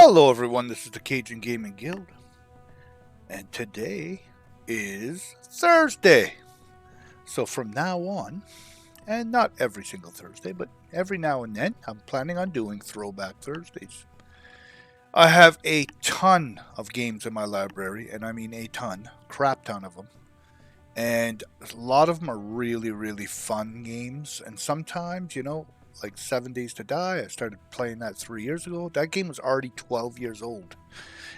Hello everyone, this is the Cajun Gaming Guild, and today is Thursday. So from now on, and not every single Thursday, but every now and then, I'm planning on doing Throwback Thursdays. I have a ton of games in my library, and I mean a ton, crap ton of them. And a lot of them are really, really fun games. And sometimes, like 7 Days to Die, I started playing that 3 years ago. That game was already 12 years old.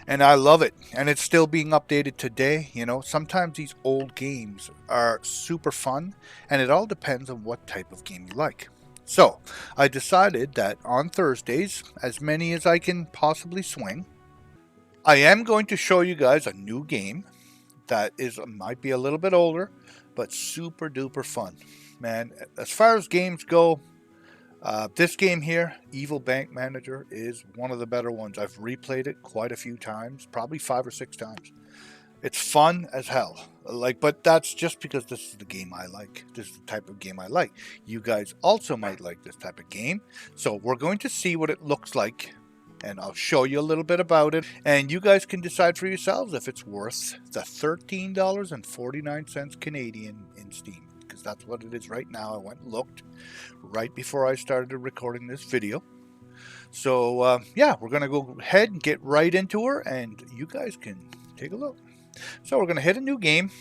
And I love it. And it's still being updated today. Sometimes these old games are super fun, and it all depends on what type of game you like. So I decided that on Thursdays, as many as I can possibly swing, I am going to show you guys a new game that might be a little bit older, but super duper fun. Man, as far as games go, this game here, Evil Bank Manager, is one of the better ones. I've replayed it quite a few times, probably 5 or 6 times. It's fun as hell. But that's just because this is the game I like. This is the type of game I like. You guys also might like this type of game. So we're going to see what it looks like, and I'll show you a little bit about it. And you guys can decide for yourselves if it's worth the $13.49 Canadian in Steam, because that's what it is right now. I went and looked right before I started recording this video. So yeah, we're going to go ahead and get right into her, and you guys can take a look. So we're going to hit a new game,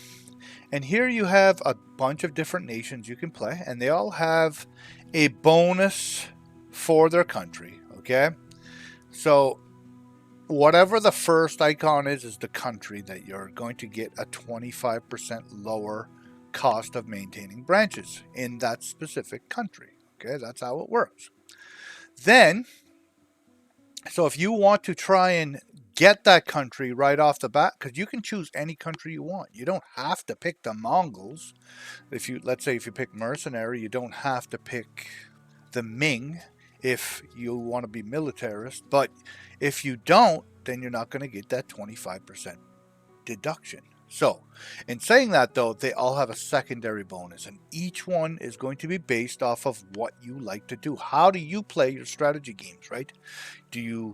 and here you have a bunch of different nations you can play, and they all have a bonus for their country, okay? So whatever the first icon is the country that you're going to get a 25% lower cost of maintaining branches in that specific country. Okay, that's how it works. Then, so if you want to try and get that country right off the bat, because you can choose any country you want. You don't have to pick the Mongols. Let's say if you pick mercenary, you don't have to pick the Ming if you want to be militarist. But if you don't, then you're not going to get that 25% deduction. So, in saying that though, they all have a secondary bonus, and each one is going to be based off of what you like to do. How do you play your strategy games, right?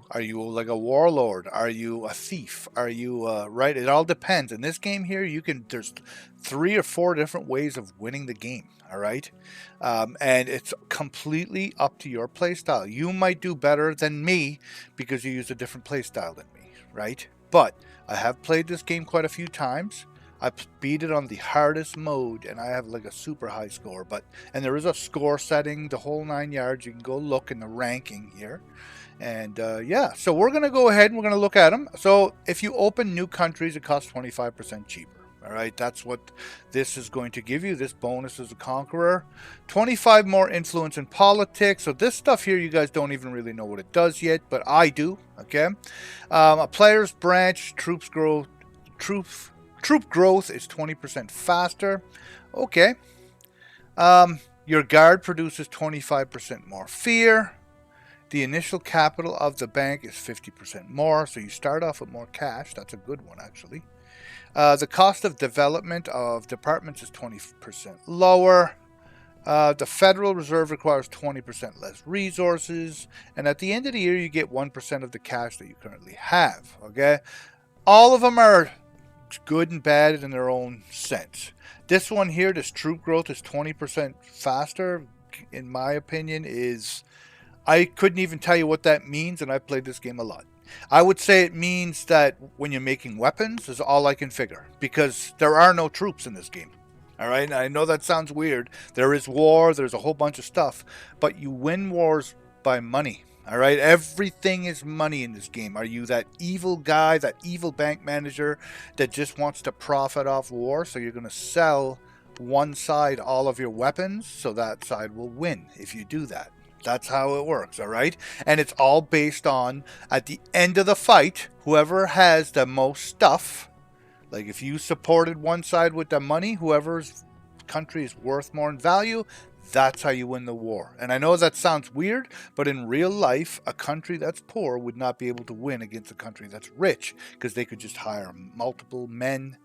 Are you like a warlord? Are you a thief? Are you right? It all depends. In this game here, there's 3 or 4 different ways of winning the game. All right, and it's completely up to your play style. You might do better than me because you use a different play style than me, right? But I have played this game quite a few times. I beat it on the hardest mode, and I have like a super high score. And there is a score setting, the whole 9 yards. You can go look in the ranking here. And yeah, so we're going to go ahead and we're going to look at them. So if you open new countries, it costs 25% cheaper. All right, that's what this is going to give you. This bonus as a conqueror. 25 more influence in politics. So this stuff here, you guys don't even really know what it does yet, but I do. Okay, a player's branch troop growth is 20% faster. Okay, your guard produces 25% more fear. The initial capital of the bank is 50% more, so you start off with more cash. That's a good one, actually. The cost of development of departments is 20% lower. The Federal Reserve requires 20% less resources. And at the end of the year, you get 1% of the cash that you currently have. Okay? All of them are good and bad in their own sense. This one here, this troop growth is 20% faster, in my opinion, I couldn't even tell you what that means, and I've played this game a lot. I would say it means that when you're making weapons is all I can figure, because there are no troops in this game. All right, I know that sounds weird. There is war, there's a whole bunch of stuff, but you win wars by money. All right, everything is money in this game. Are you that evil guy, that evil bank manager that just wants to profit off war? So you're going to sell one side all of your weapons, so that side will win if you do that. That's how it works, all right? And it's all based on, at the end of the fight, whoever has the most stuff, like if you supported one side with the money, whoever's country is worth more in value, that's how you win the war. And I know that sounds weird, but in real life, a country that's poor would not be able to win against a country that's rich, because they could just hire multiple men.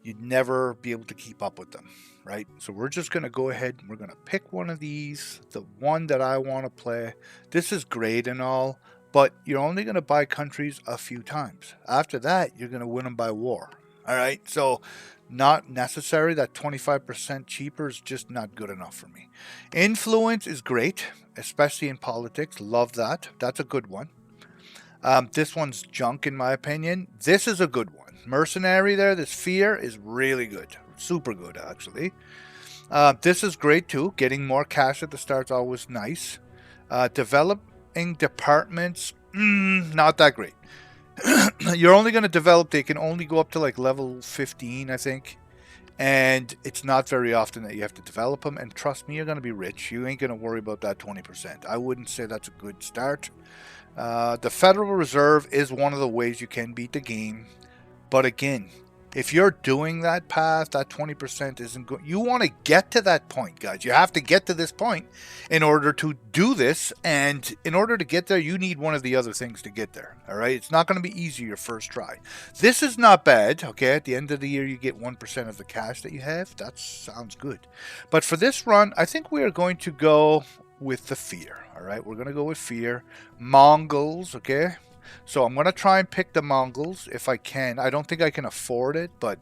You'd never be able to keep up with them, right? So we're just going to go ahead and we're going to pick one of these, the one that I want to play. This is great and all, but you're only going to buy countries a few times. After that, you're going to win them by war. All right, so not necessary. That 25% cheaper is just not good enough for me. Influence is great, especially in politics. Love that. That's a good one. This one's junk in my opinion. This is a good one. Mercenary there, this fear is really good. Super good, actually. This is great too. Getting more cash at the start is always nice. Developing departments, not that great. You're only going to develop, they can only go up to like level 15, I think. And it's not very often that you have to develop them. And trust me, you're going to be rich. You ain't going to worry about that 20%. I wouldn't say that's a good start. The Federal Reserve is one of the ways you can beat the game. But again, if you're doing that path, that 20% isn't good. You want to get to that point, guys. You have to get to this point in order to do this. And in order to get there, you need one of the other things to get there. All right. It's not going to be easy your first try. This is not bad. Okay. At the end of the year, you get 1% of the cash that you have. That sounds good. But for this run, I think we are going to go with the fear. All right. We're going to go with fear. Mongols. Okay. So I'm going to try and pick the Mongols if I can. I don't think I can afford it, but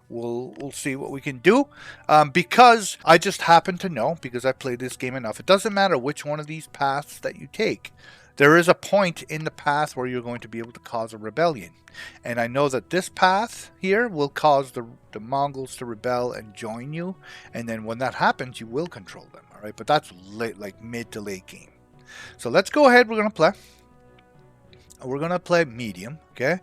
we'll see what we can do. Because I just happen to know, because I played this game enough, it doesn't matter which one of these paths that you take. There is a point in the path where you're going to be able to cause a rebellion. And I know that this path here will cause the Mongols to rebel and join you. And then when that happens, you will control them. All right, but that's late, like mid to late game. So let's go ahead. We're going to play. We're going to play medium, okay?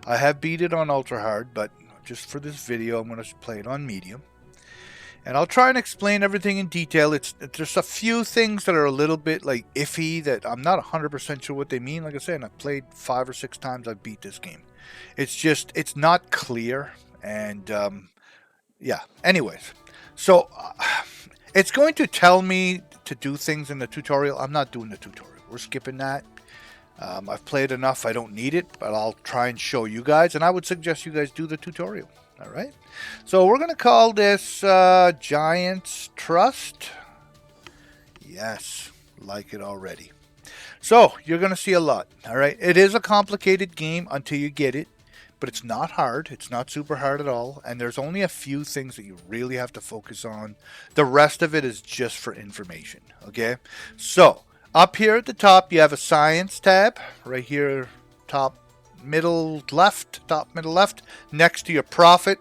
I have beat it on ultra hard, but just for this video, I'm going to play it on medium. And I'll try and explain everything in detail. There's a few things that are a little bit like iffy that I'm not 100% sure what they mean. Like I said, I've played 5 or 6 times. I've beat this game. It's just, it's not clear. And yeah, anyways. So it's going to tell me to do things in the tutorial. I'm not doing the tutorial. We're skipping that. I've played enough, I don't need it, but I'll try and show you guys, and I would suggest you guys do the tutorial. Alright, so we're going to call this Giants Trust. Yes, like it already. So, you're going to see a lot. Alright, it is a complicated game until you get it, but it's not hard. It's not super hard at all, and there's only a few things that you really have to focus on. The rest of it is just for information. Okay, so up here at the top, you have a science tab. Right here, top middle left, next to your profit.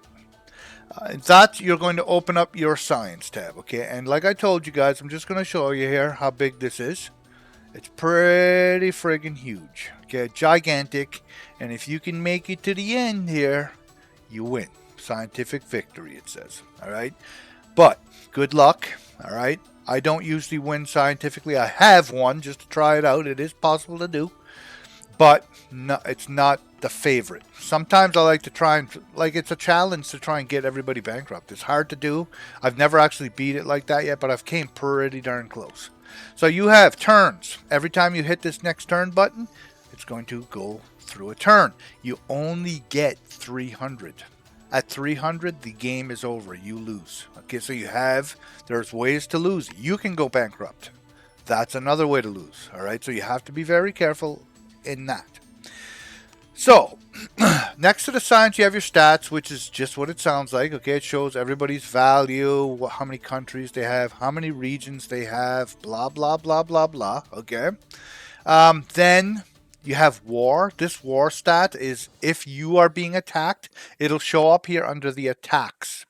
That you're going to open up your science tab, okay? And like I told you guys, I'm just going to show you here how big this is. It's pretty friggin' huge, okay? Gigantic. And if you can make it to the end here, you win. Scientific victory, it says, all right? But good luck, all right? I don't usually win scientifically. I have won just to try it out. It is possible to do. But no, it's not the favorite. Sometimes I like to try and, like, it's a challenge to try and get everybody bankrupt. It's hard to do. I've never actually beat it like that yet, but I've came pretty darn close. So you have turns. Every time you hit this next turn button, it's going to go through a turn. You only get 300. At 300, the game is over. You lose. Okay, so there's ways to lose. You can go bankrupt. That's another way to lose. All right, so you have to be very careful in that. So, next to the science, you have your stats, which is just what it sounds like. Okay, it shows everybody's value, how many countries they have, how many regions they have, blah, blah, blah, blah, blah. Okay. Then you have war. This war stat is if you are being attacked, it'll show up here under the attacks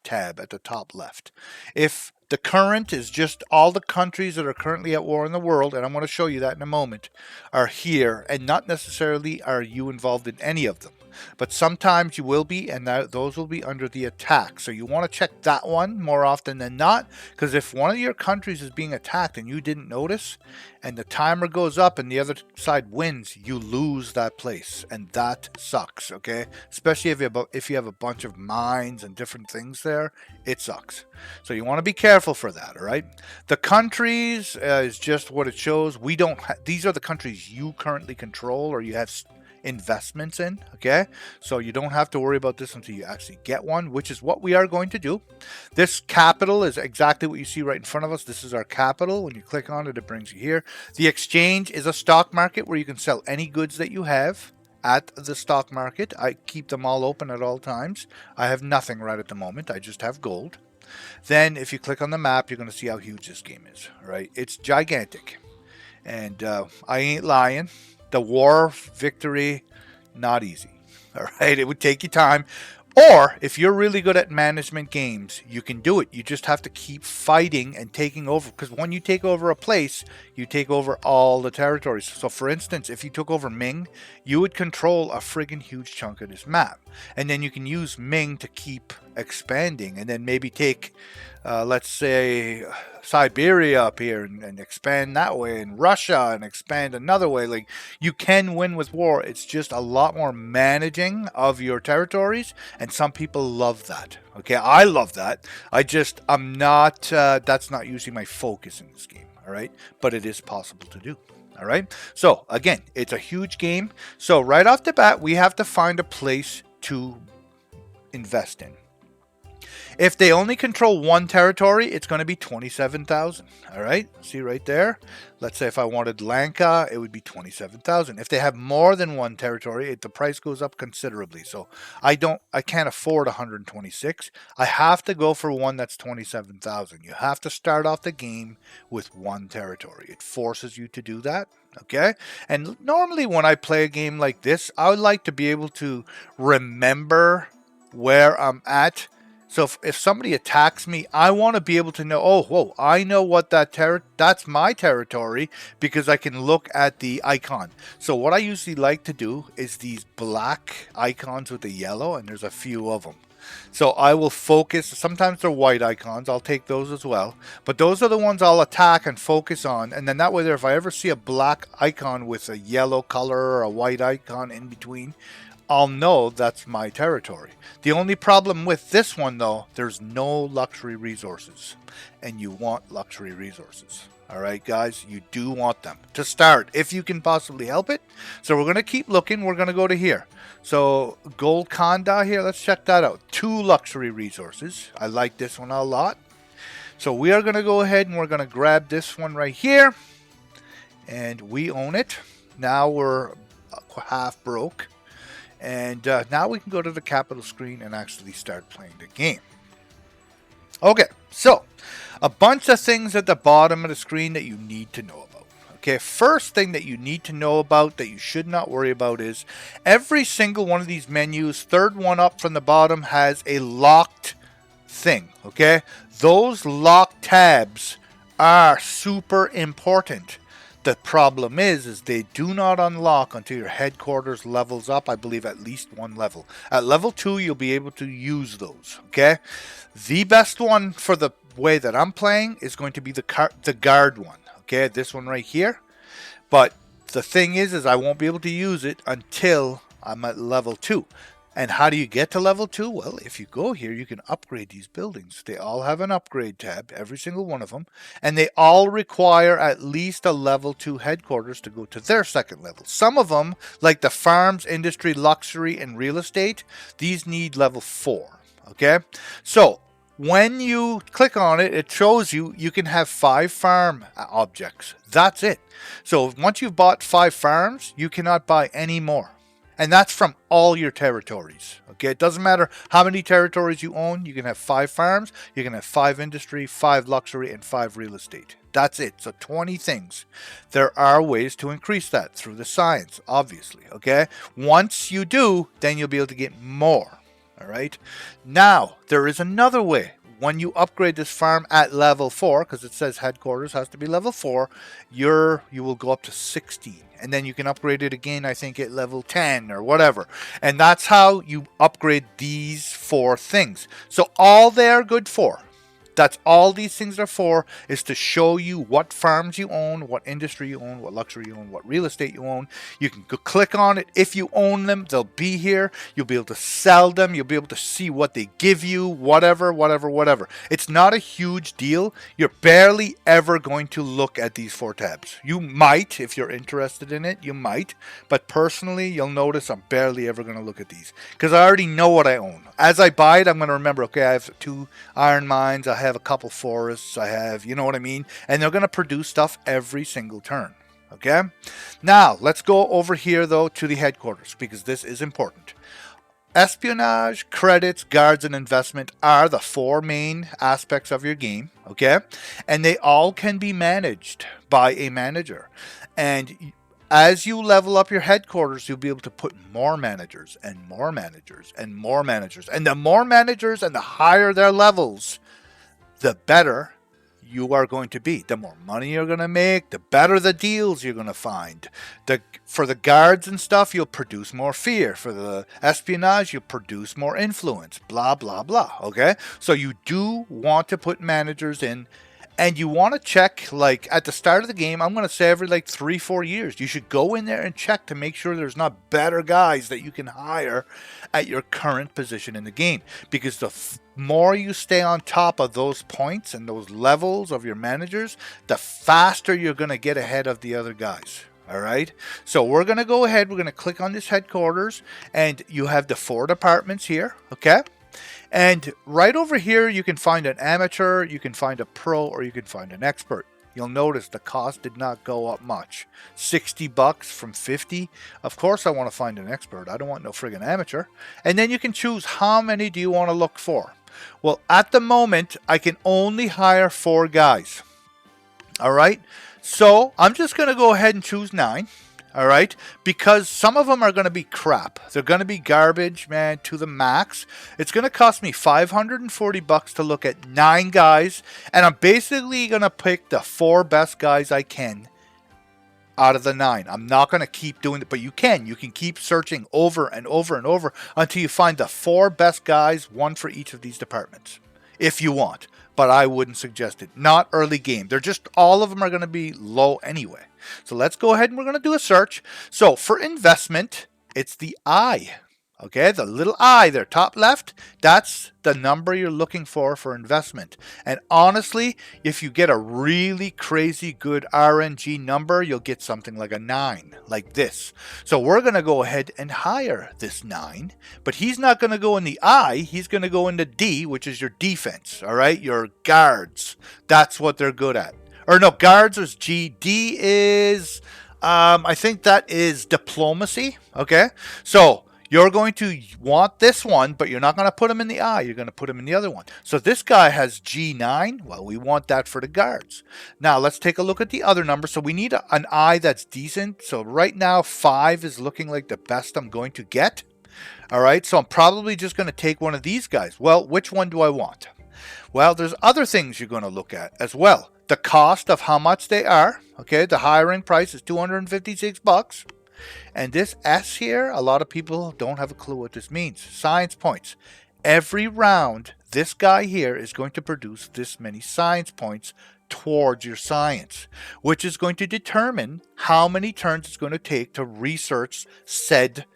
tab at the top left. If the current is just all the countries that are currently at war in the world, and I'm going to show you that in a moment, are here, and not necessarily are you involved in any of them. But sometimes you will be, and those will be under the attack. So you want to check that one more often than not, because if one of your countries is being attacked and you didn't notice, and the timer goes up and the other side wins, you lose that place, and that sucks, okay? Especially if you have a bunch of mines and different things there, it sucks. So you want to be careful for that, all right? The countries is just what it shows. We don't. These are the countries you currently control, or you have investments in, okay? So you don't have to worry about this until you actually get one, which is what we are going to do. This capital is exactly what you see right in front of us. This is our capital. When you click on it, it brings you here. The exchange is a stock market where you can sell any goods that you have at the stock market. I keep them all open at all times. I have nothing right at the moment. I just have gold. Then if you click on the map, you're going to see how huge this game is, right? It's gigantic. And I ain't lying. The war victory, not easy. All right, it would take you time. Or if you're really good at management games, you can do it. You just have to keep fighting and taking over. Because when you take over a place, you take over all the territories. So for instance, if you took over Ming, you would control a friggin' huge chunk of this map. And then you can use Ming to keep expanding. And then maybe take, let's say, Siberia up here and expand that way, and Russia and expand another way. Like, you can win with war. It's just a lot more managing of your territories, and some people love that. Okay, I love that. I'm not, that's not usually my focus in this game. All right, but it is possible to do. All right, so again, it's a huge game. So right off the bat, we have to find a place to invest in. If they only control one territory, it's going to be 27,000. All right, see right there. Let's say if I wanted Lanka, it would be 27,000. If they have more than one territory, the price goes up considerably. So I can't afford 126. I have to go for one that's 27,000. You have to start off the game with one territory. It forces you to do that. Okay, and normally when I play a game like this, I would like to be able to remember where I'm at. So if somebody attacks me, I want to be able to know, oh, whoa, I know what that's my territory, because I can look at the icon. So what I usually like to do is these black icons with the yellow, and there's a few of them. So I will focus. Sometimes they're white icons. I'll take those as well. But those are the ones I'll attack and focus on. And then that way there, if I ever see a black icon with a yellow color or a white icon in between, I'll know that's my territory. The only problem with this one, though, there's no luxury resources. And you want luxury resources. All right, guys, you do want them to start if you can possibly help it. So we're going to keep looking. We're going to go to here. So Golconda here, let's check that out. 2 luxury resources. I like this one a lot. So we are going to go ahead and we're going to grab this one right here. And we own it. Now we're half broke. And now we can go to the capital screen and actually start playing the game. Okay, so a bunch of things at the bottom of the screen that you need to know about. Okay, first thing that you need to know about that you should not worry about is every single one of these menus, third one up from the bottom, has a locked thing. Okay, those locked tabs are super important. The problem is they do not unlock until your headquarters levels up, I believe, at least 1 level. At level 2, you'll be able to use those, okay? The best one for the way that I'm playing is going to be the guard one, okay? This one right here. But the thing is I won't be able to use it until I'm at level 2. And how do you get to level 2? Well, if you go here, you can upgrade these buildings. They all have an upgrade tab, every single one of them. And they all require at least a level 2 headquarters to go to their second level. Some of them, like the farms, industry, luxury, and real estate, these need level 4. Okay? So when you click on it, it shows you can have 5 farm objects. That's it. So once you've bought 5 farms, you cannot buy any more. And that's from all your territories. Okay, it doesn't matter how many territories you own. You can have 5 farms, you can have 5 industry, 5 luxury, and 5 real estate. That's it. So 20 things. There are ways to increase that through the science, obviously. Okay, once you do, then you'll be able to get more. All right. Now there is another way. When you upgrade this farm at level 4, because it says headquarters has to be level 4, you will go up to 16. And then you can upgrade it again, I think, at level 10 or whatever. And that's how you upgrade these 4 things. So all they're good for That's all these things are for, is to show you what farms you own, what industry you own, what luxury you own, what real estate you own. You can go click on it. If you own them, they'll be here. You'll be able to sell them. You'll be able to see what they give you, whatever, whatever, whatever. It's not a huge deal. You're barely ever going to look at these 4 tabs. You might, if you're interested in it, you might. But personally, you'll notice I'm barely ever going to look at these because I already know what I own. As I buy it, I'm going to remember, okay, I have 2 iron mines, I have a couple forests, I have, you know what I mean? And they're going to produce stuff every single turn. Okay? Now, let's go over here, though, to the headquarters, because this is important. Espionage, credits, guards, and investment are the 4 main aspects of your game, okay? And they all can be managed by a manager. And as you level up your headquarters, you'll be able to put more managers and more managers and more managers. And the more managers and the higher their levels, the better you are going to be. The more money you're going to make, the better the deals you're going to find. For the guards and stuff, you'll produce more fear. For the espionage, you'll produce more influence. Blah, blah, blah. Okay? So you do want to put managers in. And you want to check, like, at the start of the game, I'm going to say every, like, 3-4 years, you should go in there and check to make sure there's not better guys that you can hire at your current position in the game. Because the more you stay on top of those points and those levels of your managers, the faster you're going to get ahead of the other guys. All right. So we're going to go ahead. We're going to click on this headquarters. And you have the 4 departments here. Okay. And right over here, you can find an amateur, you can find a pro, or you can find an expert. You'll notice the cost did not go up much. $60 from 50. Of course, I want to find an expert. I don't want no friggin' amateur. And then you can choose how many do you want to look for. Well, at the moment, I can only hire 4 guys. All right. So I'm just going to go ahead and choose 9. All right, because some of them are going to be crap. They're going to be garbage, man, to the max. It's going to cost me $540 to look at 9 guys, and I'm basically going to pick the 4 best guys I can out of the 9. I'm not going to keep doing it, but you can. You can keep searching over and over and over until you find the 4 best guys, 1 for each of these departments, if you want. But I wouldn't suggest it. Not early game. They're just, all of them are going to be low anyway. So let's go ahead and we're going to do a search. So for investment, it's the I. Okay, the little I there, top left, that's the number you're looking for investment. And honestly, if you get a really crazy good RNG number, you'll get something like a 9, like this. So we're going to go ahead and hire this 9, but he's not going to go in the I, he's going to go in the D, which is your defense, all right, your guards. That's what they're good at. Or no, guards is G, D is, I think that is diplomacy, okay? So you're going to want this one, but you're not going to put him in the I. You're going to put him in the other one. So this guy has G9. Well, we want that for the guards. Now, let's take a look at the other number. So we need an I that's decent. So right now, 5 is looking like the best I'm going to get. All right, so I'm probably just going to take one of these guys. Well, which one do I want? Well, there's other things you're going to look at as well. The cost of how much they are. Okay, the hiring price is $256. And this S here, a lot of people don't have a clue what this means. Science points. Every round, this guy here is going to produce this many science points towards your science, which is going to determine how many turns it's going to take to research said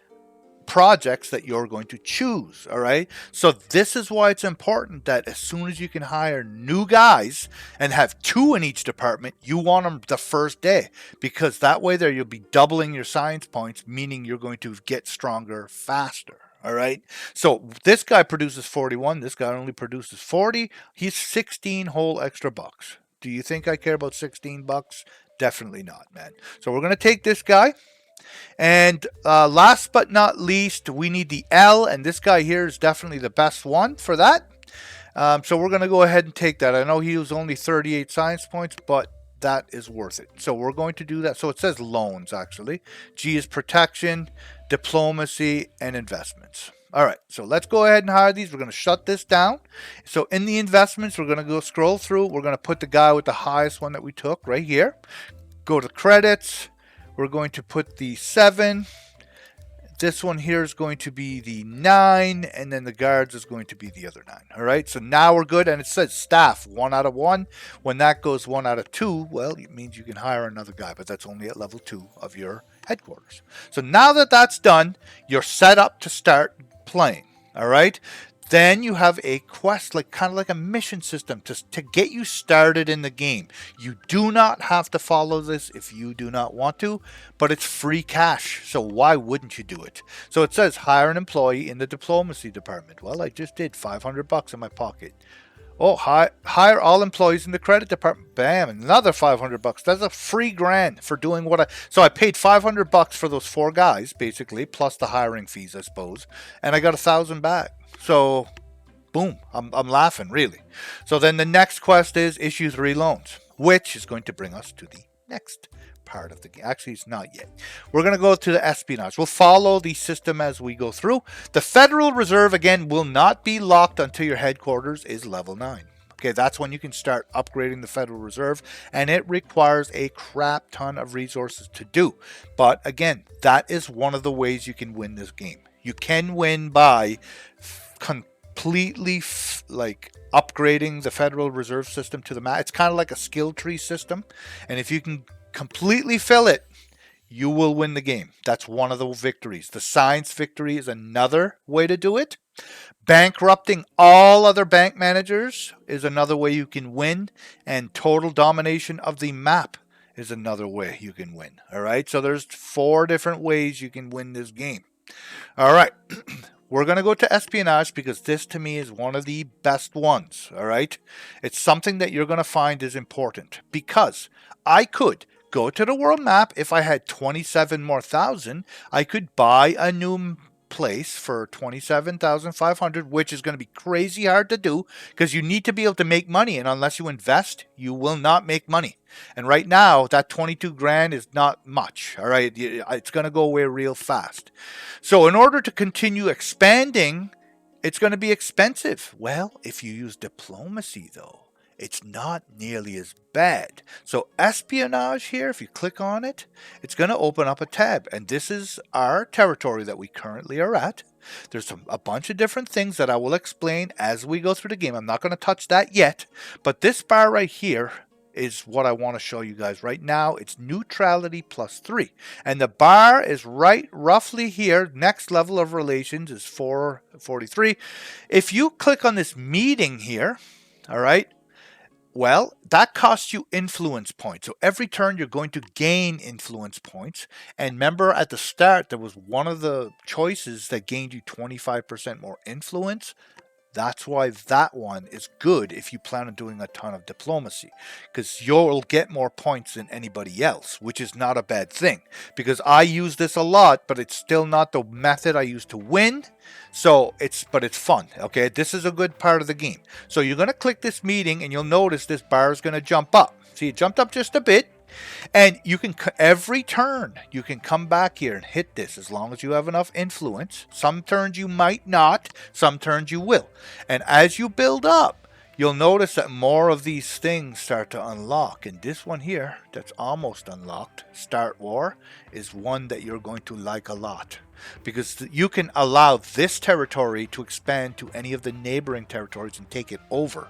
projects that you're going to choose. All right, so this is why it's important that as soon as you can hire new guys and have 2 in each department, you want them the first day, because that way there you'll be doubling your science points, meaning you're going to get stronger faster. All right, so this guy produces 41, this guy only produces 40. He's 16 whole extra bucks. Do you think I care about $16? Definitely not, man. So we're going to take this guy. And last but not least, we need the L, and this guy here is definitely the best one for that. So we're going to go ahead and take that. I know he was only 38 science points, but that is worth it. So we're going to do that. So it says loans, actually. G is protection, diplomacy, and investments. All right, so let's go ahead and hire these. We're going to shut this down. So in the investments, we're going to go scroll through. We're going to put the guy with the highest one that we took right here. Go to credits. We're going to put the 7. This one here is going to be the 9, and then the guards is going to be the other 9. All right, so now we're good, and it says staff 1 out of 1. When that goes 1 out of 2, well, it means you can hire another guy, but that's only at level 2 of your headquarters. So now that that's done, you're set up to start playing. All right. Then you have a quest, like kind of like a mission system to get you started in the game. You do not have to follow this if you do not want to, but it's free cash. So why wouldn't you do it? So it says hire an employee in the diplomacy department. Well, I just did $500 in my pocket. Oh, hire all employees in the credit department. Bam, another $500. That's a free grand for doing what I. So I paid $500 for those 4 guys, basically, plus the hiring fees, I suppose, and I got 1,000 back. So, boom, I'm laughing, really. So then the next quest is issue 3 loans, which is going to bring us to the next part of the game. Actually, it's not yet. We're going to go to the espionage. We'll follow the system as we go through. The Federal Reserve, again, will not be locked until your headquarters is level 9. Okay, that's when you can start upgrading the Federal Reserve, and it requires a crap ton of resources to do. But again, that is one of the ways you can win this game. You can win by completely like upgrading the Federal Reserve System to the max. It's kind of like a skill tree system, and if you can completely fill it, you will win the game. That's one of the victories. The science victory is another way to do it. Bankrupting all other bank managers is another way you can win, and total domination of the map is another way you can win. All right, so there's 4 different ways you can win this game. All right, we're going to go to espionage because this to me is one of the best ones. All right, it's something that you're going to find is important because I could go to the world map. If I had 27 more thousand, I could buy a new place for 27,500, which is going to be crazy hard to do because you need to be able to make money, and unless you invest, you will not make money. And right now, that 22 grand is not much. All right, it's going to go away real fast. So in order to continue expanding, it's going to be expensive. Well, if you use diplomacy, though, it's not nearly as bad. So espionage here, if you click on it, it's going to open up a tab. And this is our territory that we currently are at. There's a bunch of different things that I will explain as we go through the game. I'm not going to touch that yet. But this bar right here is what I want to show you guys right now. It's neutrality +3. And the bar is right roughly here. Next level of relations is 443. If you click on this meeting here, all right, well, that costs you influence points. So every turn you're going to gain influence points. And remember at the start, there was one of the choices that gained you 25% more influence. That's why that one is good if you plan on doing a ton of diplomacy, because you'll get more points than anybody else, which is not a bad thing, because I use this a lot, but it's still not the method I use to win. So it's fun. Okay, this is a good part of the game. So you're going to click this meeting and you'll notice this bar is going to jump up. See, it jumped up just a bit. And you can, every turn, you can come back here and hit this as long as you have enough influence. Some turns you might not, some turns you will. And as you build up, you'll notice that more of these things start to unlock. And this one here, that's almost unlocked, Start War, is one that you're going to like a lot. Because you can allow this territory to expand to any of the neighboring territories and take it over,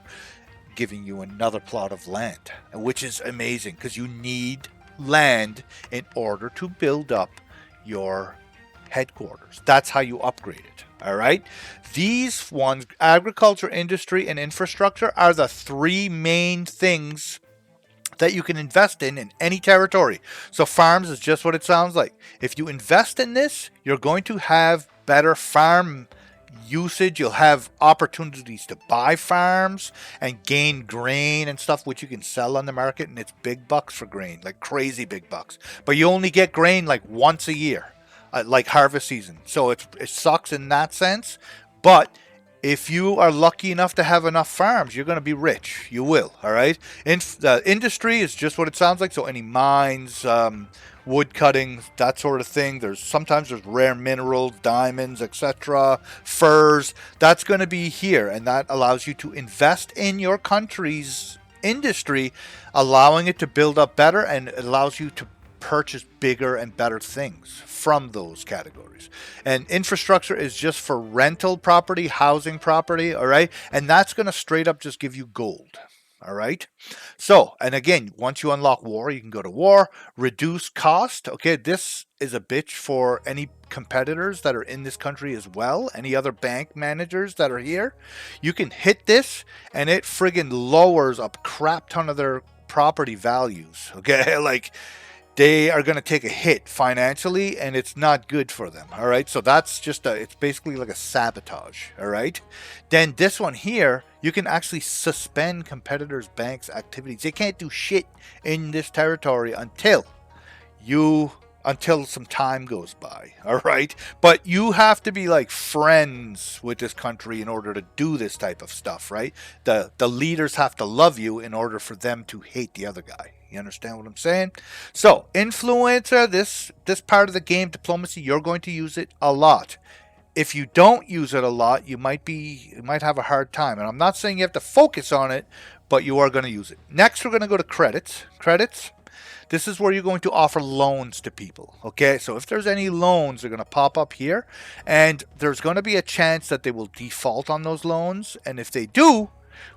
giving you another plot of land, which is amazing because you need land in order to build up your headquarters. That's how you upgrade it. All right. These ones, agriculture, industry, and infrastructure, are the 3 main things that you can invest in any territory. So farms is just what it sounds like. If you invest in this, you're going to have better farm usage. You'll have opportunities to buy farms and gain grain and stuff, which you can sell on the market, and it's big bucks for grain, like crazy big bucks. But you only get grain like once a year, like harvest season. So it sucks in that sense. But if you are lucky enough to have enough farms, you're going to be rich. You will. All right. Industry is just what it sounds like. So any mines, wood cutting, that sort of thing. Sometimes there's rare minerals, diamonds, etc., furs. That's going to be here, and that allows you to invest in your country's industry, allowing it to build up better, and it allows you to purchase bigger and better things from those categories. And infrastructure is just for rental property, housing property, all right? And that's going to straight up just give you gold. All right. So, and again, once you unlock war, you can go to war, reduce cost. Okay. This is a bitch for any competitors that are in this country as well. Any other bank managers that are here. You can hit this and it friggin' lowers a crap ton of their property values. Okay. Like, they are going to take a hit financially and it's not good for them. All right. So that's just it's basically like a sabotage. All right. Then this one here, you can actually suspend competitors' banks' activities. They can't do shit in this territory until some time goes by. All right. But you have to be like friends with this country in order to do this type of stuff. Right. The leaders have to love you in order for them to hate the other guy. You understand what I'm saying? So, influencer, this part of the game, diplomacy, you're going to use it a lot. If you don't use it a lot, you might have a hard time. And I'm not saying you have to focus on it, but you are going to use it. Next, we're going to go to credits. Credits. This is where you're going to offer loans to people. Okay, so if there's any loans, they're going to pop up here, and there's going to be a chance that they will default on those loans. And if they do,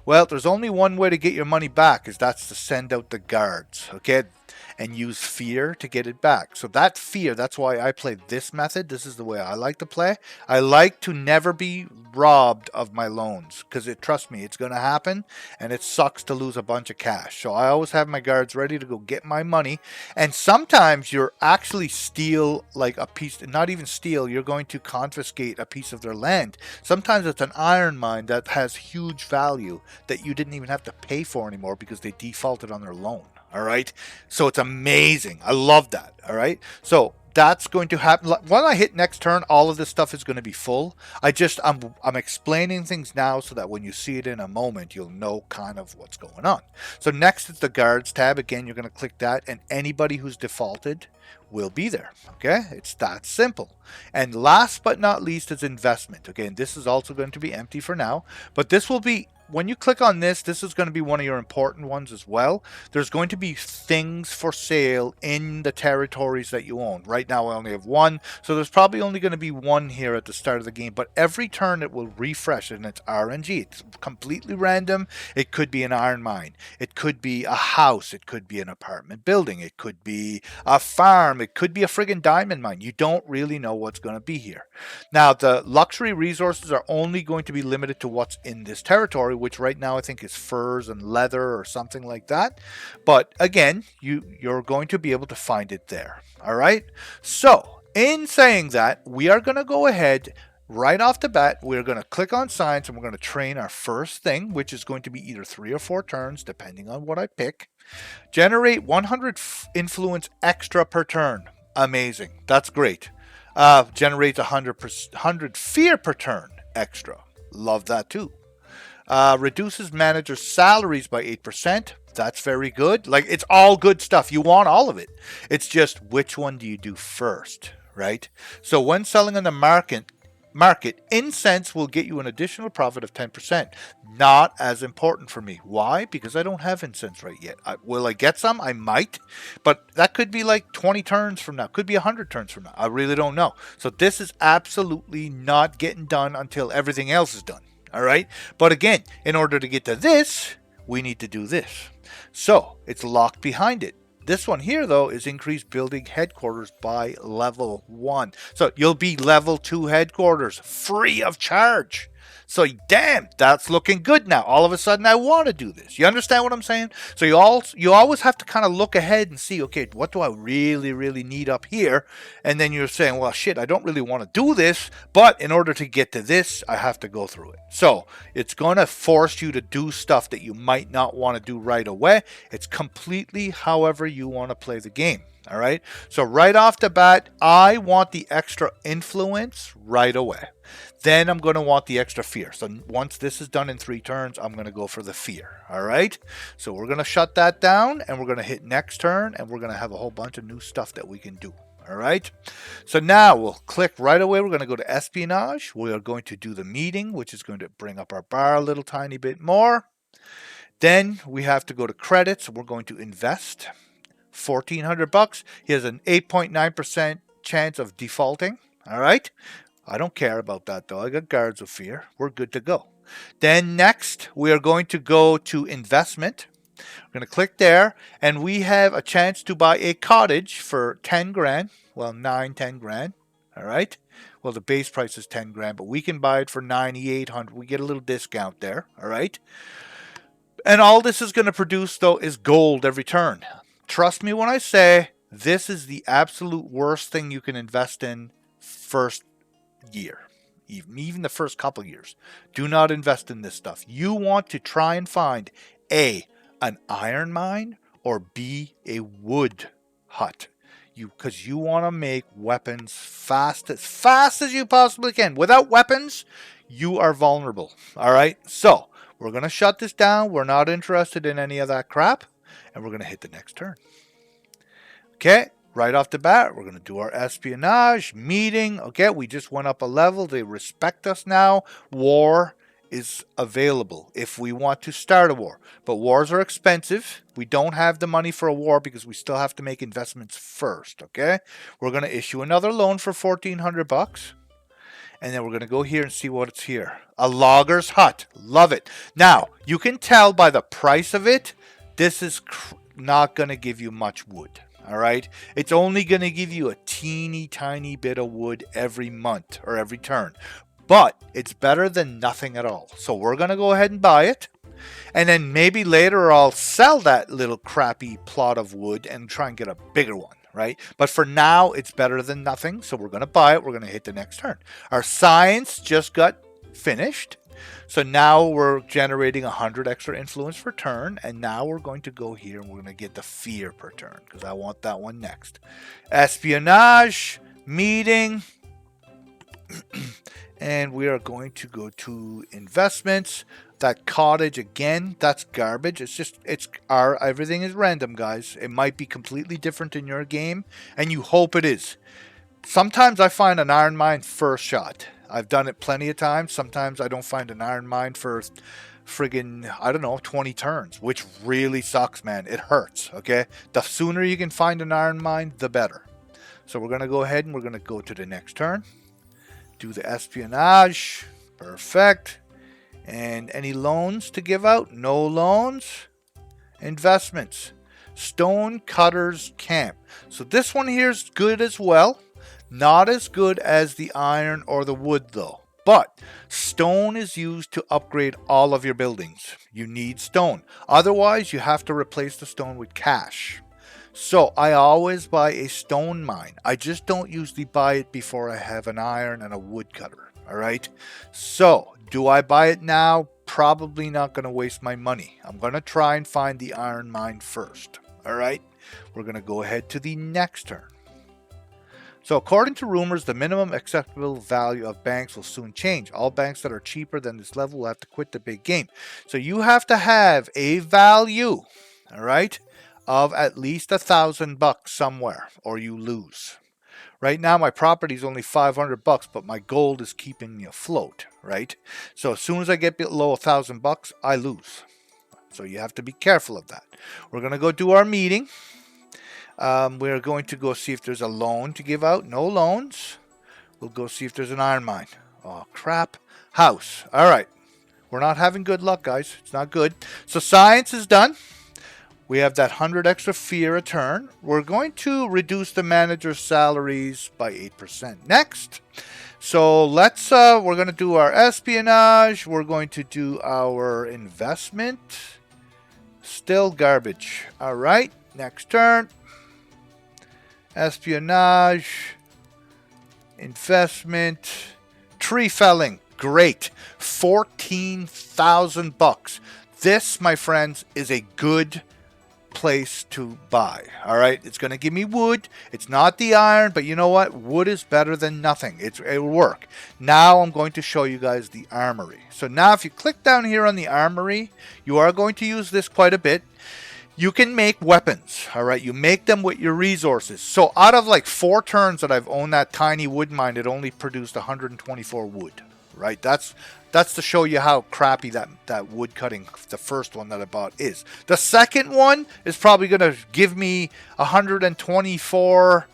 well, there's only one way to get your money back, is that's to send out the guards, okay? And use fear to get it back. So that fear, that's why I play this method. This is the way I like to play. I like to never be robbed of my loans because trust me, it's going to happen and it sucks to lose a bunch of cash. So I always have my guards ready to go get my money. And sometimes you're actually steal like a piece, not even steal, you're going to confiscate a piece of their land. Sometimes it's an iron mine that has huge value that you didn't even have to pay for anymore because they defaulted on their loan. All right. So it's amazing. I love that. All right. So that's going to happen. When I hit next turn, all of this stuff is going to be full. I'm explaining things now so that when you see it in a moment, you'll know kind of what's going on. So next is the guards tab. Again, you're going to click that and anybody who's defaulted will be there. Okay. It's that simple. And last but not least is investment. Again, this is also going to be empty for now, but this will be, when you click on this, this is going to be one of your important ones as well. There's going to be things for sale in the territories that you own. Right now I only have one, so there's probably only going to be one here at the start of the game, but every turn it will refresh and it's RNG. It's completely random. It could be an iron mine. It could be a house. It could be an apartment building. It could be a farm. It could be a friggin' diamond mine. You don't really know what's going to be here. Now, the luxury resources are only going to be limited to what's in this territory, which right now I think is furs and leather or something like that. But again, you're going to be able to find it there. All right. So in saying that, we are going to go ahead right off the bat. We're going to click on science and we're going to train our first thing, which is going to be either 3 or 4 turns, depending on what I pick. Generate 100 influence extra per turn. Amazing. That's great. Generates 100 fear per turn extra. Love that too. Reduces managers' salaries by 8%. That's very good. Like, it's all good stuff. You want all of it. It's just which one do you do first, right? So when selling on the market, incense will get you an additional profit of 10%. Not as important for me. Why? Because I don't have incense right yet. Will I get some? I might, but that could be like 20 turns from now. Could be 100 turns from now. I really don't know. So this is absolutely not getting done until everything else is done. All right. But again, in order to get to this, we need to do this. So it's locked behind it. This one here, though, is increased building headquarters by level 1. So you'll be level 2 headquarters free of charge. So damn, that's looking good now. All of a sudden, I want to do this. You understand what I'm saying? So you always have to kind of look ahead and see, okay, what do I really, really need up here? And then you're saying, well, shit, I don't really want to do this, but in order to get to this, I have to go through it. So it's going to force you to do stuff that you might not want to do right away. It's completely however you want to play the game. All right. So right off the bat, I want the extra influence right away. Then I'm going to want the extra fear. So once this is done in 3 turns, I'm going to go for the fear. All right. So we're going to shut that down and we're going to hit next turn and we're going to have a whole bunch of new stuff that we can do. All right. So now we'll click right away. We're going to go to espionage. We are going to do the meeting, which is going to bring up our bar a little tiny bit more. Then we have to go to credits. We're going to invest. $1,400. He has an 8.9% chance of defaulting. All right. I don't care about that though. I got guards of fear. We're good to go. Then next, we are going to go to investment. We're going to click there, and we have a chance to buy a cottage for 10 grand. Well, 10 grand. All right. Well, the base price is 10 grand, but we can buy it for 9,800. We get a little discount there. All right. And all this is going to produce, though, is gold every turn. Trust me when I say this is the absolute worst thing you can invest in first year. Even the first couple years. Do not invest in this stuff. You want to try and find A, an iron mine, or B, a wood hut. Because you want to make weapons as fast as you possibly can. Without weapons, you are vulnerable. All right? So, we're going to shut this down. We're not interested in any of that crap. And we're going to hit the next turn. Okay? Right off the bat, we're going to do our espionage meeting. Okay, we just went up a level. They respect us now. War is available if we want to start a war. But wars are expensive. We don't have the money for a war because we still have to make investments first. Okay, we're going to issue another loan for $1,400. And then we're going to go here and see what's here. A logger's hut. Love it. Now, you can tell by the price of it, this is not going to give you much wood. All right, it's only going to give you a teeny tiny bit of wood every month or every turn, but it's better than nothing at all. So we're going to go ahead and buy it, and then maybe later I'll sell that little crappy plot of wood and try and get a bigger one, right? But for now, it's better than nothing. So we're going to buy it. We're going to hit the next turn. Our science just got finished. So now we're generating 100 extra influence per turn, and now we're going to go here and we're going to get the fear per turn because I want that one next. Espionage, meeting, and we are going to go to investments. That cottage again, that's garbage. Everything is random, guys. It might be completely different in your game, and you hope it is. Sometimes I find an iron mine first shot. I've done it plenty of times. Sometimes I don't find an iron mine for friggin', 20 turns, which really sucks, man. It hurts, okay? The sooner you can find an iron mine, the better. So we're going to go ahead and we're going to go to the next turn. Do the espionage. Perfect. And any loans to give out? No loans. Investments. Stone Cutter's Camp. So this one here is good as well. Not as good as the iron or the wood though. But stone is used to upgrade all of your buildings. You need stone. Otherwise, you have to replace the stone with cash. So I always buy a stone mine. I just don't usually buy it before I have an iron and a wood cutter. All right. So do I buy it now? Probably not going to waste my money. I'm going to try and find the iron mine first. All right. We're going to go ahead to the next turn. So according to rumors, the minimum acceptable value of banks will soon change. All banks that are cheaper than this level will have to quit the big game. So you have to have a value, all right, of at least $1,000 somewhere, or you lose. Right now, my property is only $500, but my gold is keeping me afloat, right? So as soon as I get below $1,000, I lose. So you have to be careful of that. We're going to go do our meeting. We're going to go see if there's a loan to give out. No loans. We'll go see if there's an iron mine. Oh, crap. House. All right. We're not having good luck, guys. It's not good. So science is done. We have that 100 extra fear a turn. We're going to reduce the manager's salaries by 8%. Next. So we're going to do our espionage. We're going to do our investment. Still garbage. All right. Next turn. Espionage, investment, tree felling, great, $14,000. This, my friends, is a good place to buy. All right, it's going to give me wood. It's not the iron, but you know what? Wood is better than nothing. It will work. Now I'm going to show you guys the armory. So now if you click down here on the armory, you are going to use this quite a bit. You can make weapons, all right? You make them with your resources. So out of like 4 turns that I've owned that tiny wood mine, it only produced 124 wood, right? That's to show you how crappy that wood cutting, the first one that I bought, is. The second one is probably going to give me 124.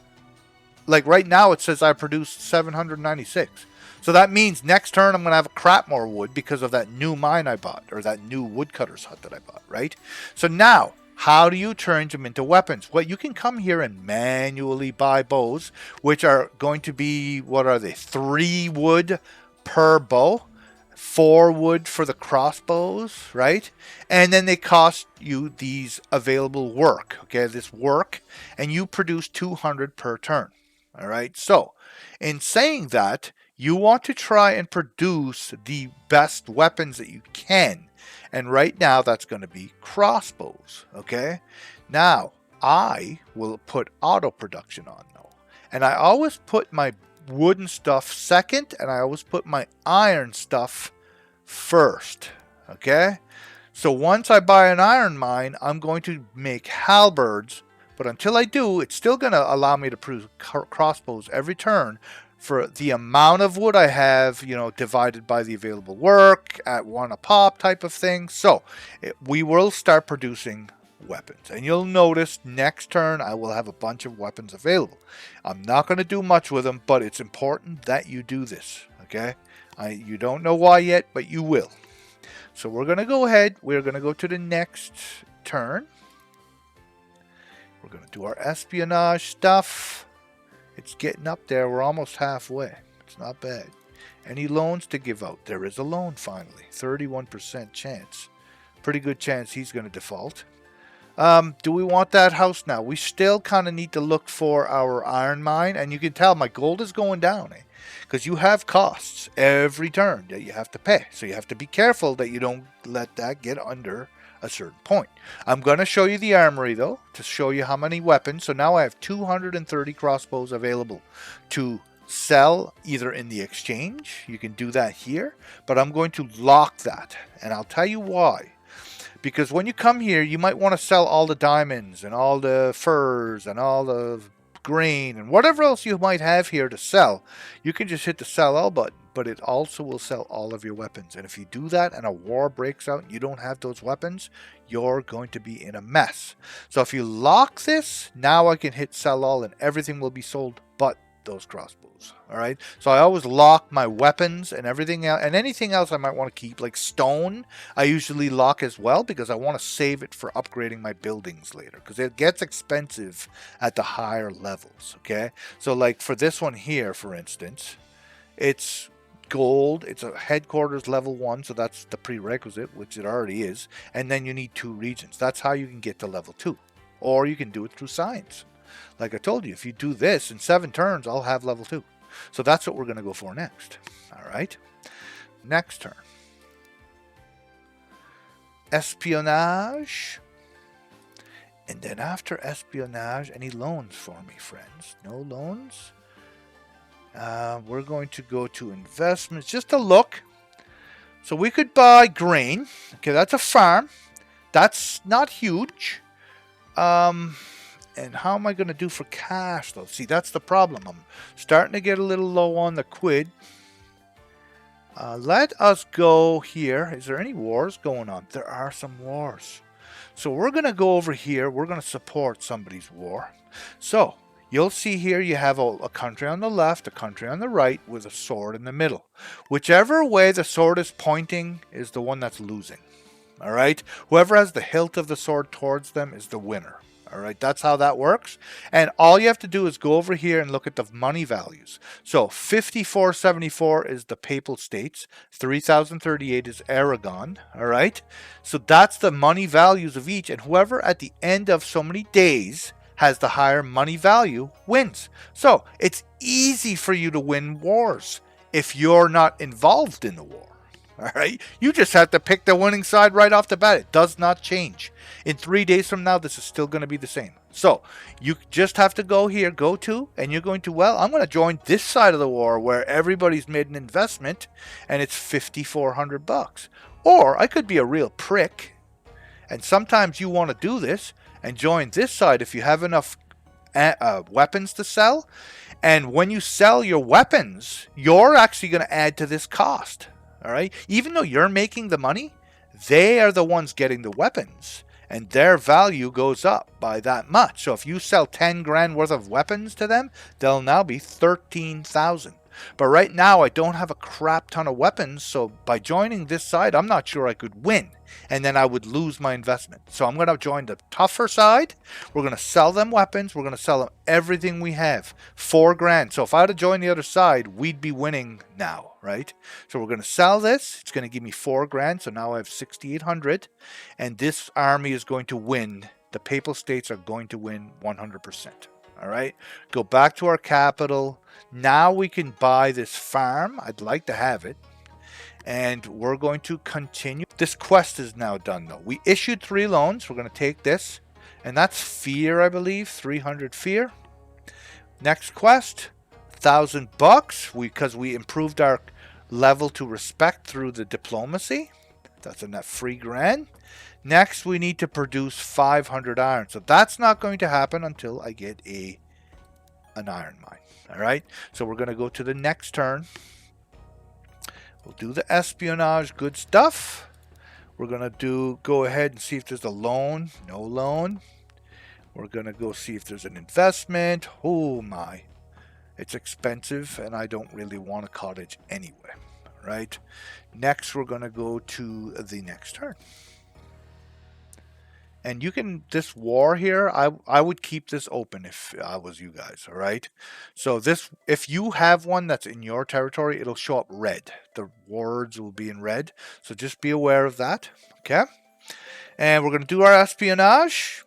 Like right now it says I produced 796. So that means next turn I'm going to have a crap more wood because of that new mine I bought, or that new woodcutter's hut that I bought, right? So now, how do you turn them into weapons? Well, you can come here and manually buy bows, which are going to be, what are they, 3 wood per bow, 4 wood for the crossbows, right? And then they cost you these available work, okay, this work, and you produce 200 per turn. All right. So, in saying that, you want to try and produce the best weapons that you can. And right now, that's going to be crossbows. Okay. Now, I will put auto production on though. And I always put my wooden stuff second, and I always put my iron stuff first. Okay. So, once I buy an iron mine, I'm going to make halberds. But until I do, it's still going to allow me to produce crossbows every turn for the amount of wood I have, divided by the available work at 1 a pop type of thing. So we will start producing weapons. And you'll notice next turn I will have a bunch of weapons available. I'm not going to do much with them, but it's important that you do this. Okay? You don't know why yet, but you will. So we're going to go ahead. We're going to go to the next turn. We're going to do our espionage stuff. It's getting up there. We're almost halfway. It's not bad. Any loans to give out? There is a loan finally. 31% chance. Pretty good chance he's going to default. Do we want that house now? We still kind of need to look for our iron mine. And you can tell my gold is going down. Because you have costs every turn that you have to pay. So you have to be careful that you don't let that get under a certain point. I'm going to show you the armory though, to show you how many weapons. So now I have 230 crossbows available to sell either in the exchange. You can do that here, but I'm going to lock that, and I'll tell you why. Because when you come here, you might want to sell all the diamonds and all the furs and all the grain and whatever else you might have here to sell. You can just hit the sell all button, but it also will sell all of your weapons. And if you do that and a war breaks out and you don't have those weapons, you're going to be in a mess. So if you lock this, now I can hit sell all and everything will be sold but those crossbows. All right. So I always lock my weapons and everything else, and anything else I might want to keep, like stone, I usually lock as well because I want to save it for upgrading my buildings later, because it gets expensive at the higher levels. Okay. So like for this one here, for instance, it's gold. It's a headquarters level 1, so that's the prerequisite, which it already is. And then you need 2 regions. That's how you can get to level 2. Or you can do it through science. Like I told you, if you do this in 7 turns, I'll have level 2. So that's what we're going to go for next. All right. Next turn. Espionage. And then after espionage, any loans for me, friends? No loans? We're going to go to investments just to look. So we could buy grain. Okay, that's a farm. That's not huge. And how am I going to do for cash, though? See, that's the problem. I'm starting to get a little low on the quid. Let us go here. Is there any wars going on? There are some wars. So we're going to go over here. We're going to support somebody's war. So you'll see here you have a country on the left, a country on the right, with a sword in the middle. Whichever way the sword is pointing is the one that's losing. All right? Whoever has the hilt of the sword towards them is the winner. All right, that's how that works. And all you have to do is go over here and look at the money values. So 5474 is the Papal States. 3038 is Aragon. All right. So that's the money values of each. And whoever at the end of so many days has the higher money value wins. So it's easy for you to win wars if you're not involved in the war. All right. You just have to pick the winning side right off the bat. It does not change. In 3 days from now, this is still going to be the same. So you just have to go here, go to, and you're going to, well, I'm going to join this side of the war where everybody's made an investment and it's $5,400. Or I could be a real prick. And sometimes you want to do this and join this side if you have enough weapons to sell. And when you sell your weapons, you're actually going to add to this cost. All right. Even though you're making the money, they are the ones getting the weapons, and their value goes up by that much. So if you sell 10 grand worth of weapons to them, they'll now be 13,000. But right now I don't have a crap ton of weapons, so by joining this side, I'm not sure I could win, and then I would lose my investment. So I'm going to join the tougher side. We're going to sell them weapons. We're going to sell them everything we have. 4 grand. So if I had to join the other side, we'd be winning now, right? So we're going to sell this. It's going to give me 4 grand. So now I have 6,800, and this army is going to win. The Papal States are going to win 100%. All right, go back to our capital. Now we can buy this farm. I'd like to have it. And we're going to continue. This quest is now done, though. We issued 3 loans. We're going to take this. And that's fear, I believe. 300 fear. Next quest, $1,000 because we improved our level to respect through the diplomacy. That's a net free grand. Next, we need to produce 500 iron. So that's not going to happen until I get an iron mine. All right. So we're going to go to the next turn. We'll do the espionage. Good stuff. We're going to go ahead and see if there's a loan. No loan. We're going to go see if there's an investment. Oh my. It's expensive and I don't really want a cottage anyway. All right. Next, we're going to go to the next turn. And you can, this war here, I would keep this open if I was you guys, all right? So this, if you have one that's in your territory, it'll show up red. The words will be in red. So just be aware of that, okay? And we're going to do our espionage.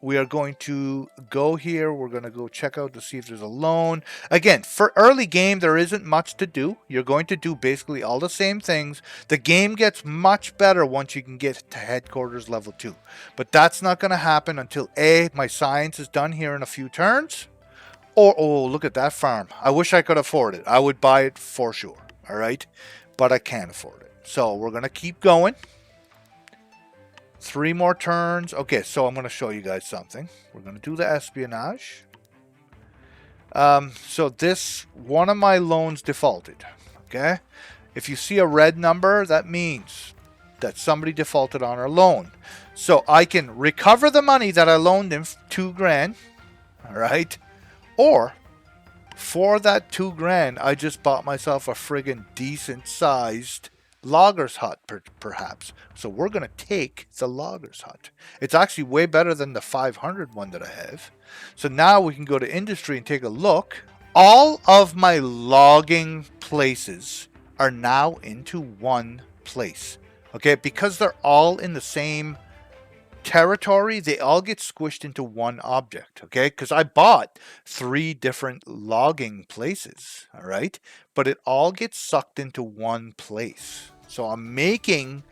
We are going to go here. We're going to go check out to see if there's a loan. Again, for early game, there isn't much to do. You're going to do basically all the same things. The game gets much better once you can get to headquarters level 2. But that's not going to happen until A, my science is done here in a few turns. Or, oh, look at that farm. I wish I could afford it. I would buy it for sure. All right. But I can't afford it. So we're going to keep going. 3 more turns. Okay, so I'm going to show you guys something. We're going to do the espionage. So this, one of my loans defaulted. Okay? If you see a red number, that means that somebody defaulted on our loan. So I can recover the money that I loaned him, 2 grand. All right? Or for that 2 grand, I just bought myself a friggin' decent sized logger's hut, perhaps. So we're going to take the logger's hut. It's actually way better than the 500 one that I have. So now we can go to industry and take a look. All of my logging places are now into one place. Okay, because they're all in the same territory, they all get squished into one object. Okay, because I bought 3 different logging places. All right, but it all gets sucked into one place. So I'm making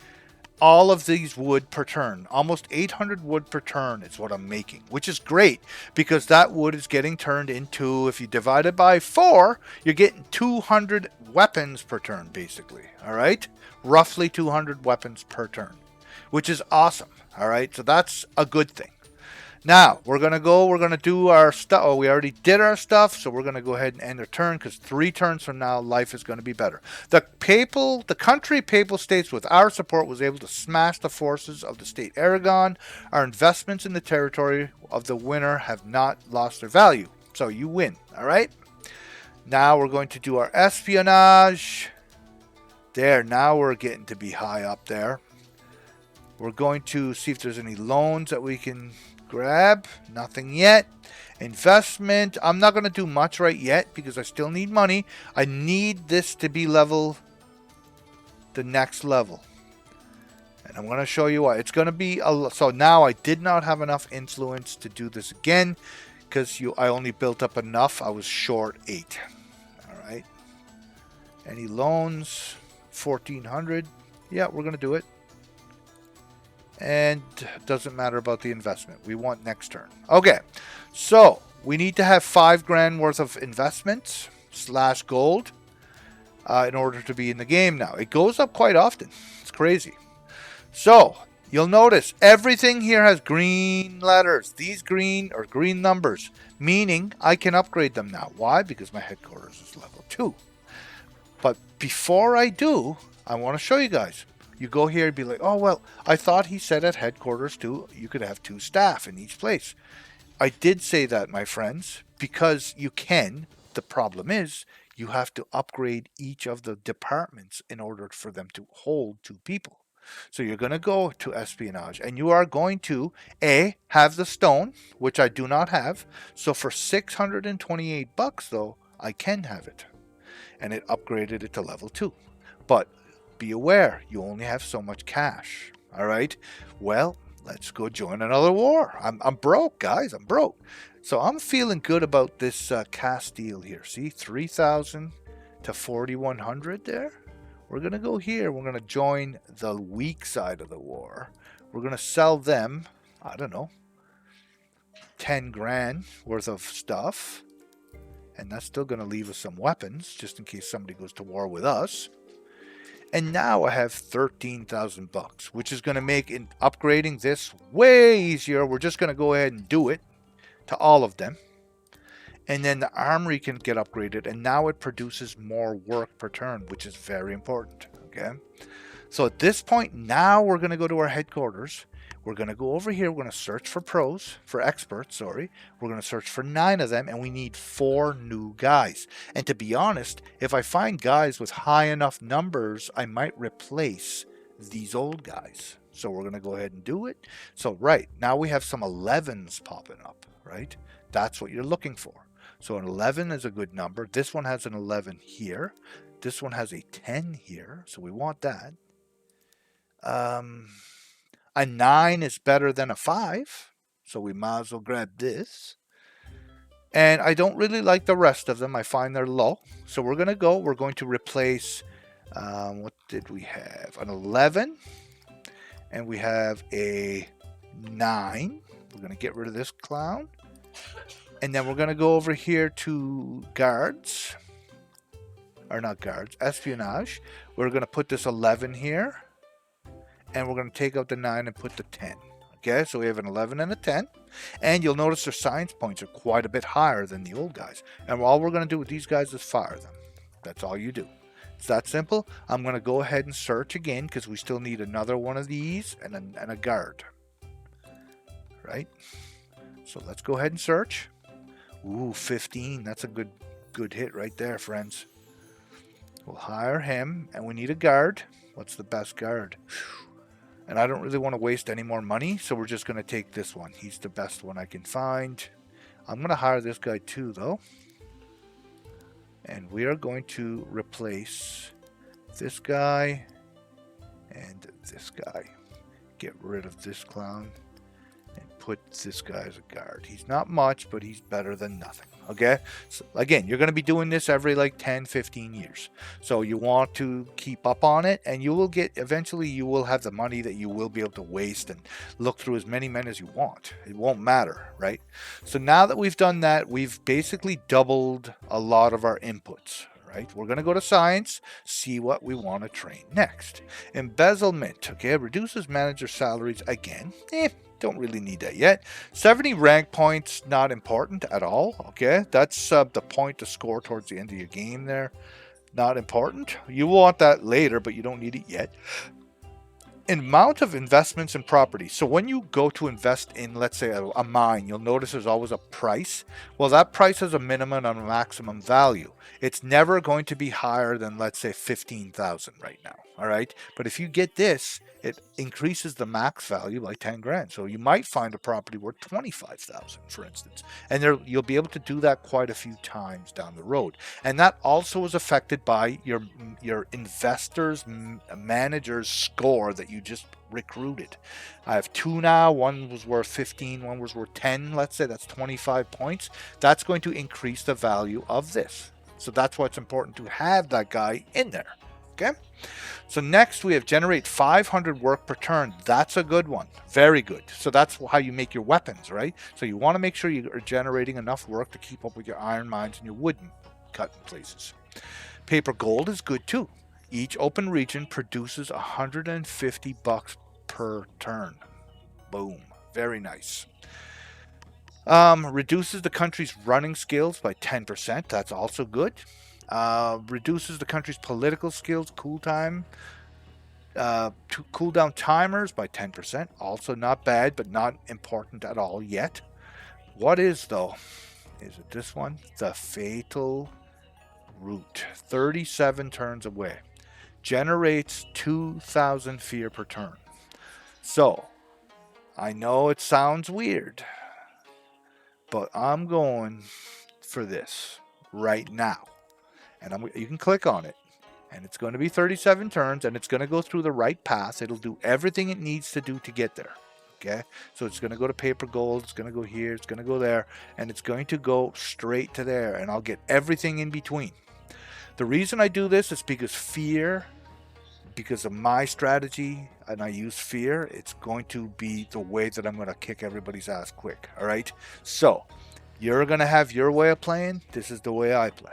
all of these wood per turn. Almost 800 wood per turn is what I'm making, which is great because that wood is getting turned into, if you divide it by 4, you're getting 200 weapons per turn, basically. All right, roughly 200 weapons per turn, which is awesome. All right, so that's a good thing. Now, we're going to do our stuff. Oh, we already did our stuff, so we're going to go ahead and end our turn because 3 turns from now, life is going to be better. The country Papal States, with our support, was able to smash the forces of the state Aragon. Our investments in the territory of the winner have not lost their value. So you win, all right? Now we're going to do our espionage. There, now we're getting to be high up there. We're going to see if there's any loans that we can grab. Nothing yet. Investment. I'm not going to do much right yet because I still need money. I need this to be level, the next level. And I'm going to show you why. It's going to be, so now I did not have enough influence to do this again because I only built up enough. I was short 8. All right. Any loans? 1,400. Yeah, we're going to do it. And doesn't matter about the investment. We want next turn. Okay, so we need to have 5 grand worth of investments / gold in order to be in the game now. It goes up quite often. It's crazy. So You'll notice everything here has green letters. These green or green numbers, meaning I can upgrade them now. Why? Because my headquarters is level 2. But before I do, I want to show you guys. You go here and be like, oh, well, I thought he said at headquarters too, you could have 2 staff in each place. I did say that, my friends, because you can. The problem is you have to upgrade each of the departments in order for them to hold 2 people. So you're going to go to espionage and you are going to have the stone, which I do not have. So for 628 bucks though, I can have it. And it upgraded it to level 2. But be aware, you only have so much cash. All right? Well, let's go join another war. I'm broke, guys. I'm broke. So I'm feeling good about this Castile here. See, 3,000 to 4,100 there. We're going to go here. We're going to join the weak side of the war. We're going to sell them, I don't know, 10 grand worth of stuff. And that's still going to leave us some weapons, just in case somebody goes to war with us. And now I have 13,000 bucks, which is going to make upgrading this way easier. We're just going to go ahead and do it to all of them. And then the armory can get upgraded, and now it produces more work per turn, which is very important. Okay, so at this point, now we're going to go to our headquarters. We're going to go over here. We're going to search for experts, sorry. We're going to search for 9 of them, and we need 4 new guys. And to be honest, if I find guys with high enough numbers, I might replace these old guys. So we're going to go ahead and do it. So right, now we have some 11s popping up, right? That's what you're looking for. So an 11 is a good number. This one has an 11 here. This one has a 10 here. So we want that. A 9 is better than a 5. So we might as well grab this. And I don't really like the rest of them. I find they're low. So we're going to replace, what did we have? An 11. And we have a 9. We're going to get rid of this clown. And then we're going to go over here to guards. Or not guards, espionage. We're going to put this 11 here. And we're going to take out the 9 and put the 10. Okay, so we have an 11 and a 10. And you'll notice their science points are quite a bit higher than the old guys. And all we're going to do with these guys is fire them. That's all you do. It's that simple. I'm going to go ahead and search again because we still need another one of these and a guard. Right? So let's go ahead and search. Ooh, 15. That's a good hit right there, friends. We'll hire him, and we need a guard. What's the best guard? And I don't really want to waste any more money, so we're just going to take this one. He's the best one I can find. I'm going to hire this guy too, though. And we are going to replace this guy and this guy. Get rid of this clown. And put this guy as a guard. He's not much, but he's better than nothing. Okay? So again, you're going to be doing this every like 10, 15 years. So you want to keep up on it, and you will get, eventually you will have the money that you will be able to waste and look through as many men as you want. It won't matter, right? So now that we've done that, we've basically doubled a lot of our inputs. Right? We're going to go to science, see what we want to train next. Embezzlement, okay, reduces manager salaries again. Don't really need that yet. 70 rank points, not important at all, okay? That's the point to score towards the end of your game there. Not important. You want that later, but you don't need it yet. Amount of investments in property. So when you go to invest in, let's say, a mine, you'll notice there's always a price. Well, that price has a minimum and a maximum value. It's never going to be higher than, let's say, 15,000 right now. All right. But if you get this, it increases the max value by 10 grand. So you might find a property worth 25,000, for instance. And you'll be able to do that quite a few times down the road. And that also is affected by your investors, manager's score that you just recruited. I have 2 now. One was worth 15, one was worth 10. Let's say that's 25 points. That's going to increase the value of this. So that's why it's important to have that guy in there. Okay. So next we have generate 500 work per turn. That's a good one. Very good. So that's how you make your weapons, right? So you want to make sure you are generating enough work to keep up with your iron mines and your wooden cutting places. Paper gold is good too. Each open region produces 150 bucks per turn. Boom. Very nice. Reduces the country's running skills by 10%. That's also good. Reduces the country's political skills cooldown timers by 10%. Also not bad, but not important at all yet. What is, though? Is it this one? The Fatal Root. 37 turns away. Generates 2,000 fear per turn. So, I know it sounds weird, but I'm going for this right now. And you can click on it. And it's going to be 37 turns, and it's going to go through the right path. It'll do everything it needs to do to get there. Okay? So it's going to go to paper gold. It's going to go here. It's going to go there. And it's going to go straight to there. And I'll get everything in between. The reason I do this is because of my strategy, and I use fear, it's going to be the way that I'm going to kick everybody's ass quick. All right? So you're going to have your way of playing. This is the way I play.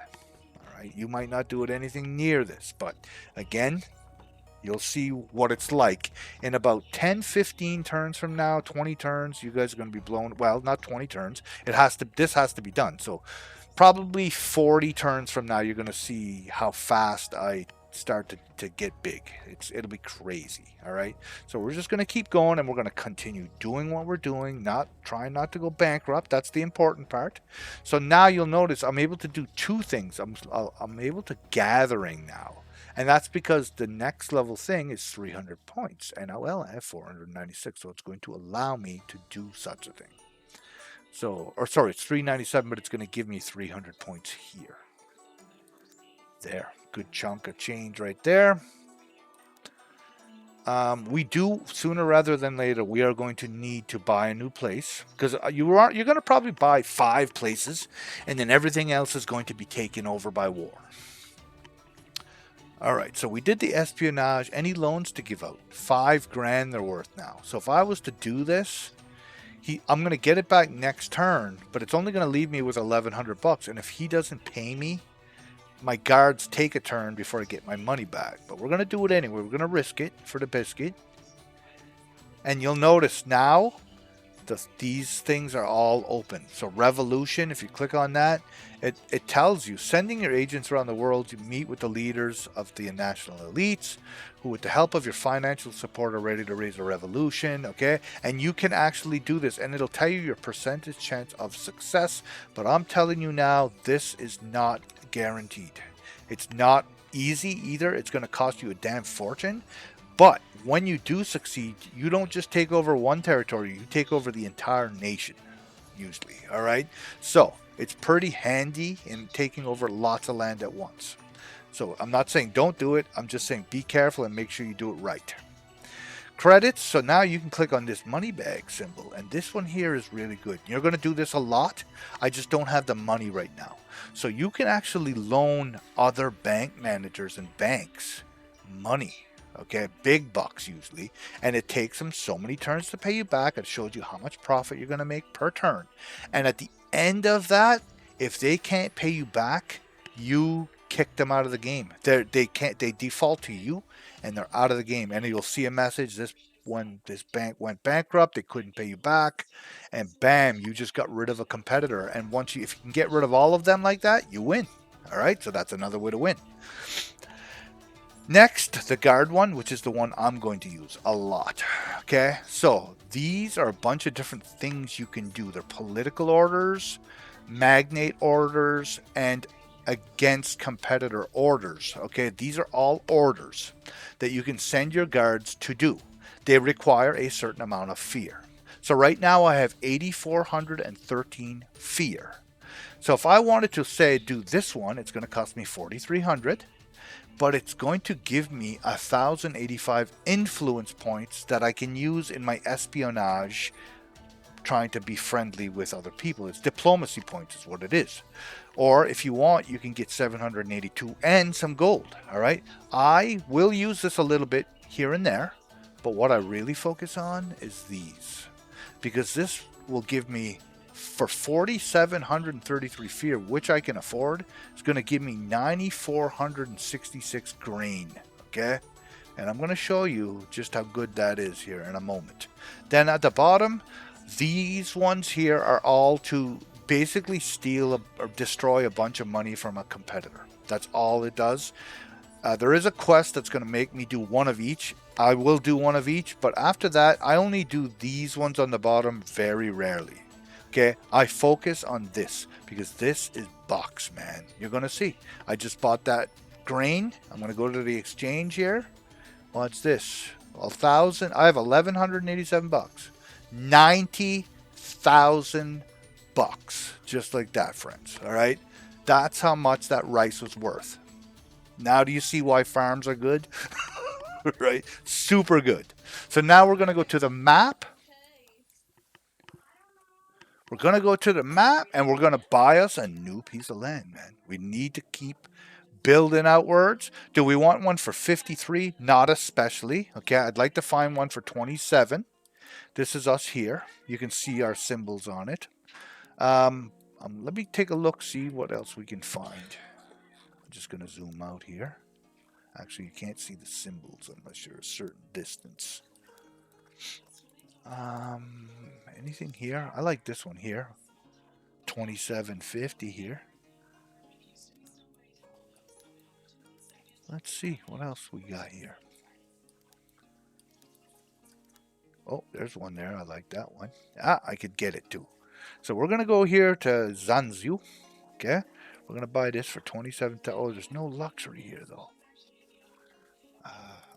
You might not do it anything near this, but again, you'll see what it's like in about 10, 15 turns from now, 20 turns. You guys are going to be blown. Well, not 20 turns. This has to be done. So probably 40 turns from now, you're going to see how fast I start to get big. It'll be crazy. All right. So we're just going to keep going, and we're going to continue doing what we're doing, trying not to go bankrupt. That's the important part. So now you'll notice I'm able to do two things. I'm able to gathering now, and that's because the next level thing is 300 points, and I have 496, so it's going to allow me to do such a thing. It's 397, but it's going to give me 300 points here. There. Good chunk of change right there. We do, sooner rather than later, we are going to need to buy a new place, because you're going to probably buy 5 places, and then everything else is going to be taken over by war. All right, so we did the espionage. Any loans to give out? 5 grand they're worth now. So if I was to do this, I'm going to get it back next turn, but it's only going to leave me with $1,100. And if he doesn't pay me, my guards take a turn before I get my money back. But we're going to do it anyway. We're going to risk it for the biscuit. And you'll notice now these things are all open. So revolution, if you click on that, it tells you sending your agents around the world to meet with the leaders of the national elites who, with the help of your financial support, are ready to raise a revolution. Okay, and you can actually do this, and it'll tell you your percentage chance of success. But I'm telling you now, this is not guaranteed. It's not easy either. It's going to cost you a damn fortune. But when you do succeed, you don't just take over one territory, you take over the entire nation, usually. All right, so it's pretty handy in taking over lots of land at once. So I'm not saying don't do it, I'm just saying be careful and make sure you do it right. Credits, so now you can click on this money bag symbol, and this one here is really good. You're going to do this a lot. I just don't have the money right now. So you can actually loan other bank managers and banks money. Okay, big bucks usually, and it takes them so many turns to pay you back. It shows you how much profit you're going to make per turn. And at the end of that, if they can't pay you back, you kick them out of the game. They default to you, and they're out of the game. And you'll see a message: this bank went bankrupt, they couldn't pay you back, and bam, you just got rid of a competitor. And if you can get rid of all of them like that, you win. All right, so that's another way to win. Next, the guard one, which is the one I'm going to use a lot. Okay, so these are a bunch of different things you can do. They're political orders, magnate orders, and against competitor orders. Okay, these are all orders that you can send your guards to do. They require a certain amount of fear. So right now I have 8,413 fear. So if I wanted to say do this one, it's going to cost me 4,300. But it's going to give me 1,085 influence points that I can use in my espionage, trying to be friendly with other people. It's diplomacy points is what it is. Or if you want, you can get 782 and some gold. All right, I will use this a little bit here and there, but what I really focus on is these, because this will give me, for 4,733 fear, which I can afford, it's going to give me 9,466 grain. Okay, And I'm going to show you just how good that is here in a moment. Then at the bottom, these ones here are all to basically steal or destroy a bunch of money from a competitor. That's all it does. There is a quest that's going to make me do one of each. I will do one of each, but after that, I only do these ones on the bottom very rarely. Okay, I focus on this because this is bucks, man. You're going to see. I just bought that grain. I'm going to go to the exchange here. What's this? 1,000. I have 1,187 bucks. 90,000 bucks. Just like that, friends. All right. That's how much that rice was worth. Now do you see why farms are good? Right? Super good. So now we're going to go to the map. We're going to go to the map and we're going to buy us a new piece of land, man. We need to keep building outwards. Do we want one for 53? Not especially. Okay, I'd like to find one for 27. This is us here. You can see our symbols on it. Let me take a look, see what else we can find. I'm just going to zoom out here. Actually, you can't see the symbols unless you're a certain distance. Anything here? I like this one here. 2750 here. Let's see what else we got here. Oh, there's one there. I like that one. I could get it too. So we're going to go here to Zanzu. Okay. We're going to buy this for 27,000. Oh, there's no luxury here though.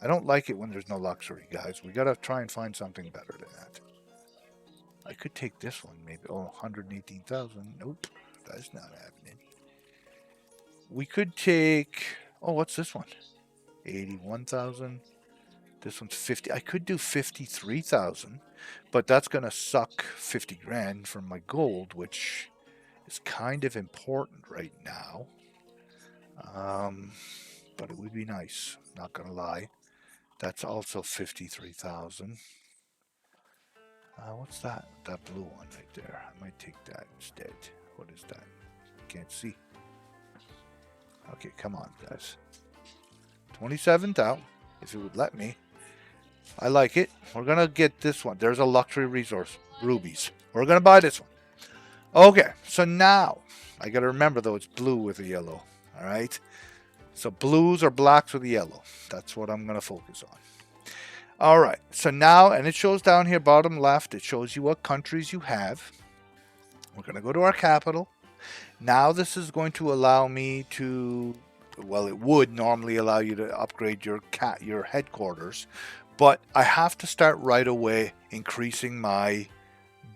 I don't like it when there's no luxury, guys. We got to try and find something better than that. I could take this one maybe. Oh, 118,000. Nope. That's not happening. We could take... Oh, what's this one? 81,000. This one's 50. I could do 53,000, but that's going to suck 50 grand from my gold, which is kind of important right now. But it would be nice. Not going to lie. That's also 53,000. What's that? That blue one right there. I might take that instead. What is that? Can't see. Okay, come on, guys. 27,000, if it would let me. I like it. We're going to get this one. There's a luxury resource. Rubies. We're going to buy this one. Okay, so now, I got to remember, though, it's blue with a yellow. All right? So blues or blacks with a yellow. That's what I'm going to focus on. All right, so now, and it shows down here, bottom left, it shows you what countries you have. We're going to go to our capital. Now this is going to allow me to, well, it would normally allow you to upgrade your headquarters, but I have to start right away increasing my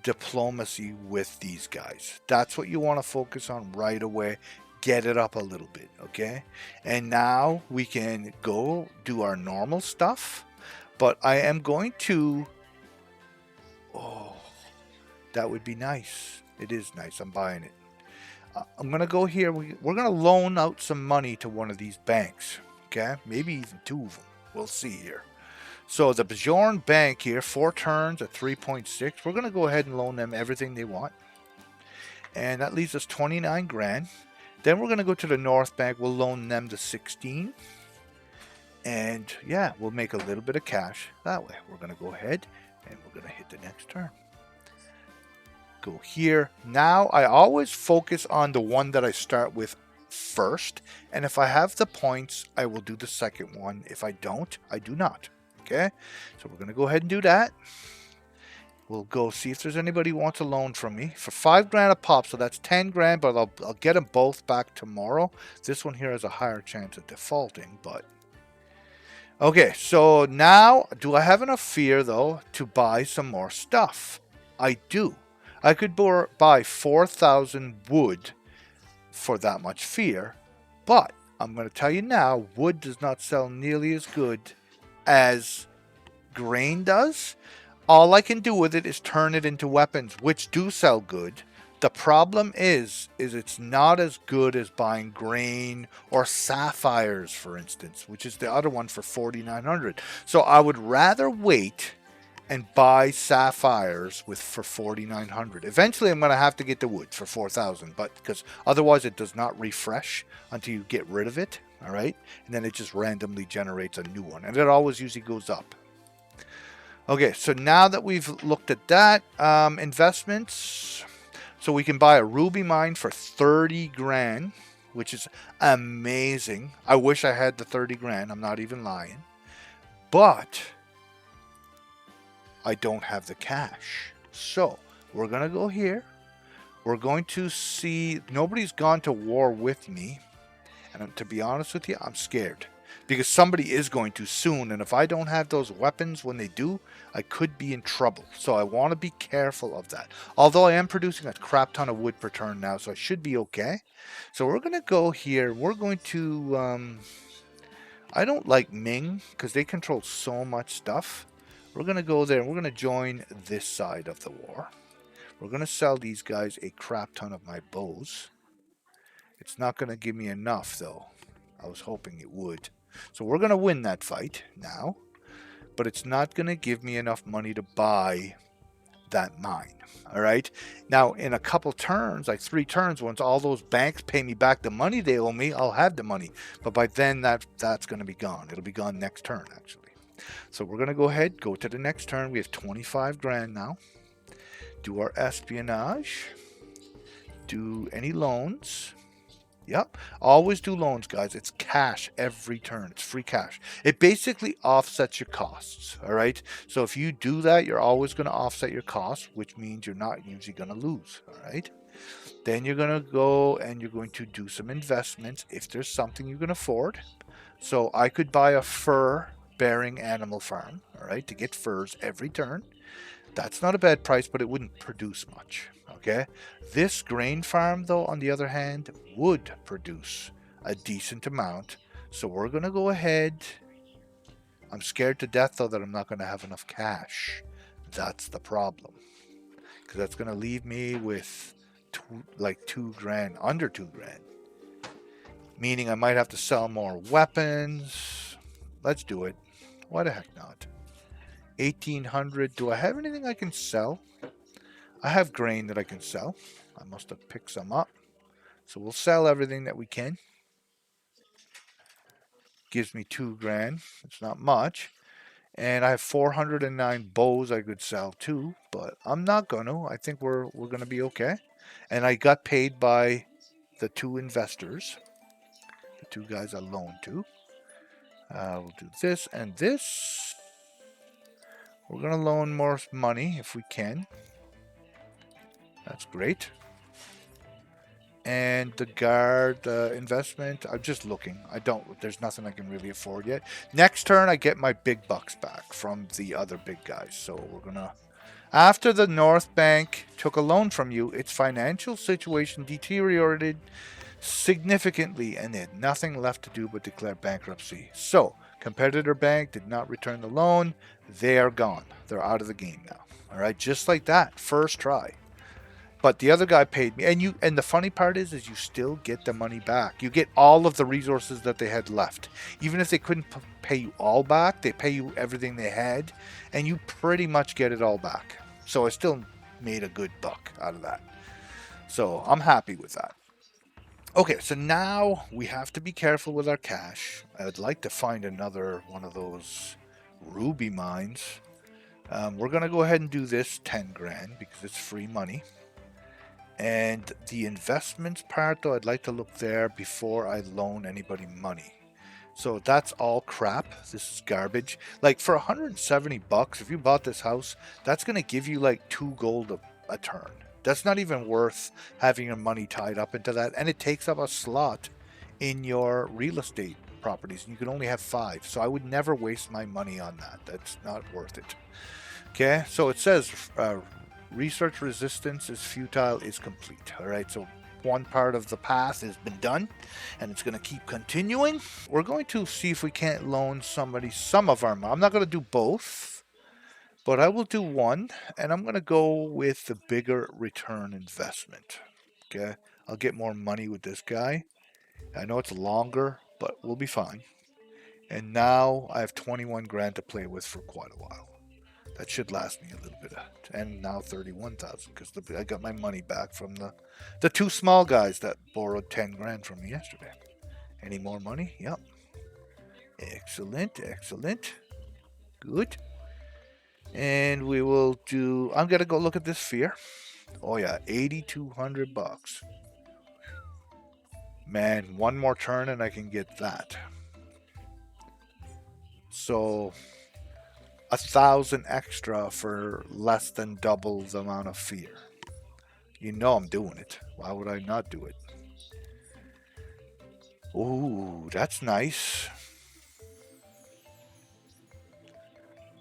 diplomacy with these guys. That's what you want to focus on right away. Get it up a little bit, okay? And now we can go do our normal stuff, but I am going to, oh, that would be nice. It is nice. I'm buying it. I'm going to go here. We're going to loan out some money to one of these banks. Okay? Maybe even two of them. We'll see here. So the Bjorn Bank here, 4 turns at 3.6. We're going to go ahead and loan them everything they want. And that leaves us 29 grand. Then we're going to go to the North Bank. We'll loan them the 16. And yeah, we'll make a little bit of cash that way. We're going to go ahead and we're going to hit the next turn. Go here. Now I always focus on the one that I start with first, and if I have the points I will do the second one. If I don't, I do not. Okay, so we're gonna go ahead and do that. We'll go see if there's anybody who wants a loan from me for 5 grand a pop, so that's 10 grand, but I'll get them both back tomorrow. This one here has a higher chance of defaulting, but okay. So now, do I have enough fear though to buy some more stuff? I do. I could buy 4,000 wood for that much fear, but I'm going to tell you now, wood does not sell nearly as good as grain does. All I can do with it is turn it into weapons, which do sell good. The problem is it's not as good as buying grain or sapphires, for instance, which is the other one for 4,900. So I would rather wait and buy sapphires for 4,900. Eventually, I'm going to have to get the wood for 4,000, but because otherwise it does not refresh until you get rid of it. All right, and then it just randomly generates a new one, and it always usually goes up. Okay, so now that we've looked at that, investments, so we can buy a ruby mine for 30 grand, which is amazing. I wish I had the 30 grand. I'm not even lying. But I don't have the cash. So we're going to go here. We're going to see, nobody's gone to war with me. And to be honest with you, I'm scared. Because somebody is going to soon. And if I don't have those weapons when they do, I could be in trouble. So I want to be careful of that. Although I am producing a crap ton of wood per turn now, so I should be okay. So we're going to go here. We're going to... I don't like Ming because they control so much stuff. We're going to go there and we're going to join this side of the war. We're going to sell these guys a crap ton of my bows. It's not going to give me enough, though. I was hoping it would. So we're going to win that fight now. But it's not going to give me enough money to buy that mine. All right. Now, in a couple turns, like 3 turns, once all those banks pay me back the money they owe me, I'll have the money. But by then, that's going to be gone. It'll be gone next turn, actually. So we're going to go ahead, go to the next turn. We have 25 grand now. Do our espionage. Do any loans. Yep. Always do loans, guys. It's cash every turn. It's free cash. It basically offsets your costs. All right. So if you do that, you're always going to offset your costs, which means you're not usually going to lose. All right. Then you're going to go and you're going to do some investments if there's something you can afford. So I could buy a fur bearing animal farm. All right. To get furs every turn. That's not a bad price, but it wouldn't produce much. Okay. This grain farm, though, on the other hand, would produce a decent amount. So we're going to go ahead. I'm scared to death, though, that I'm not going to have enough cash. That's the problem. Because that's going to leave me with like 2 grand, under 2 grand. Meaning I might have to sell more weapons. Let's do it. Why the heck not? 1800. Do I have anything I can sell? I have grain that I can sell. I must have picked some up. So we'll sell everything that we can. Gives me 2 grand. It's not much. And I have 409 bows I could sell too, but I'm not gonna. I think we're gonna be okay. And I got paid by the 2 investors, the 2 guys I loaned to. We'll do this and this. We're gonna loan more money if we can. That's great. And the guard investment, I'm just looking. There's nothing I can really afford yet. Next turn, I get my big bucks back from the other big guys. So we're going to, after the North Bank took a loan from you, its financial situation deteriorated significantly and they had nothing left to do but declare bankruptcy. So, competitor bank did not return the loan. They are gone. They're out of the game now. All right, just like that, first try. But the other guy paid me, and the funny part is you still get the money back. You get all of the resources that they had left. Even if they couldn't pay you all back, they pay you everything they had, and you pretty much get it all back. So I still made a good buck out of that. So I'm happy with that. Okay, so now we have to be careful with our cash. I'd like to find another one of those ruby mines. We're going to go ahead and do this 10 grand because it's free money. And the investments part, though, I'd like to look there before I loan anybody money. So that's all crap. This is garbage. Like for 170 bucks, if you bought this house, that's going to give you like 2 gold a turn. That's not even worth having your money tied up into that. And it takes up a slot in your real estate properties. And you can only have 5. So I would never waste my money on that. That's not worth it. Okay, so it says research resistance is futile is complete. All right, so one part of the path has been done and it's going to keep continuing. We're going to see if we can't loan somebody some of our money. I'm not going to do both, but I will do one, and I'm going to go with the bigger return investment. Okay, I'll get more money with this guy. I know it's longer, but we'll be fine. And now I have 21 grand to play with for quite a while. That should last me a little bit. And now 31,000 because I got my money back from the 2 small guys that borrowed 10 grand from me yesterday. Any more money? Yep. Excellent, excellent. Good. And we will do. I'm gonna go look at this fear. Oh yeah, 8,200 bucks. Man, one more turn and I can get that. So 1,000 extra for less than double the amount of fear. You know I'm doing it. Why would I not do it? Ooh, that's nice.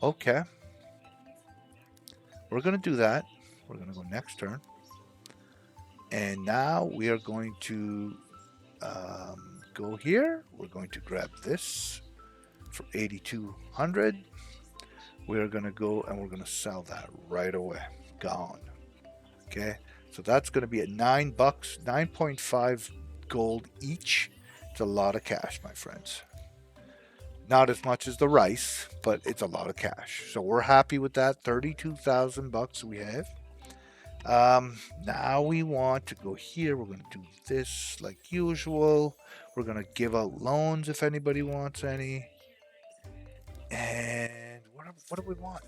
Okay. We're going to do that. We're going to go next turn. And now we are going to go here. We're going to grab this for 8,200. We're going to go and we're going to sell that right away. Gone. Okay. So that's going to be at $9, 9.5 gold each. It's a lot of cash, my friends. Not as much as the rice, but it's a lot of cash. So we're happy with that. 32,000 bucks we have. Now we want to go here. We're going to do this like usual. We're going to give out loans if anybody wants any. And what do we want?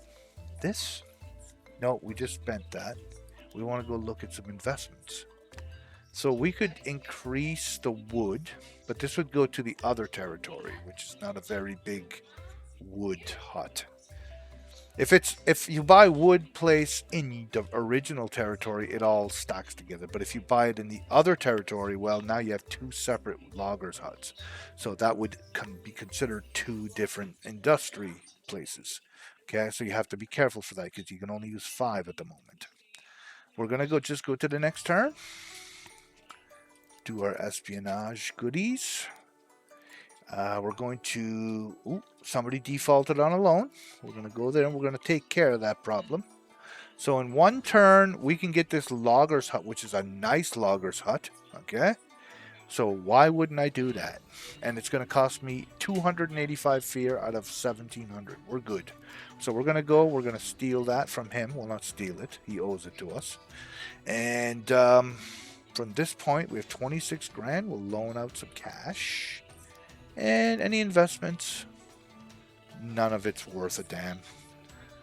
This? No, we just spent that. We want to go look at some investments. So we could increase the wood, but this would go to the other territory, which is not a very big wood hut. If you buy wood place in the original territory, it all stacks together. But if you buy it in the other territory, well, now you have two separate loggers huts. So that would be considered two different industry places. Okay, so you have to be careful for that because you can only use 5 at the moment. We're gonna just go to the next turn. Do our espionage goodies. We're going to. Ooh, somebody defaulted on a loan. We're going to go there and we're going to take care of that problem. So in one turn, we can get this logger's hut, which is a nice logger's hut. Okay. So why wouldn't I do that? And it's going to cost me 285 fear out of 1,700. We're good. So we're going to go. We're going to steal that from him. Well, not steal it. He owes it to us. And from this point, we have 26 grand. We'll loan out some cash. And any investments, none of it's worth a damn.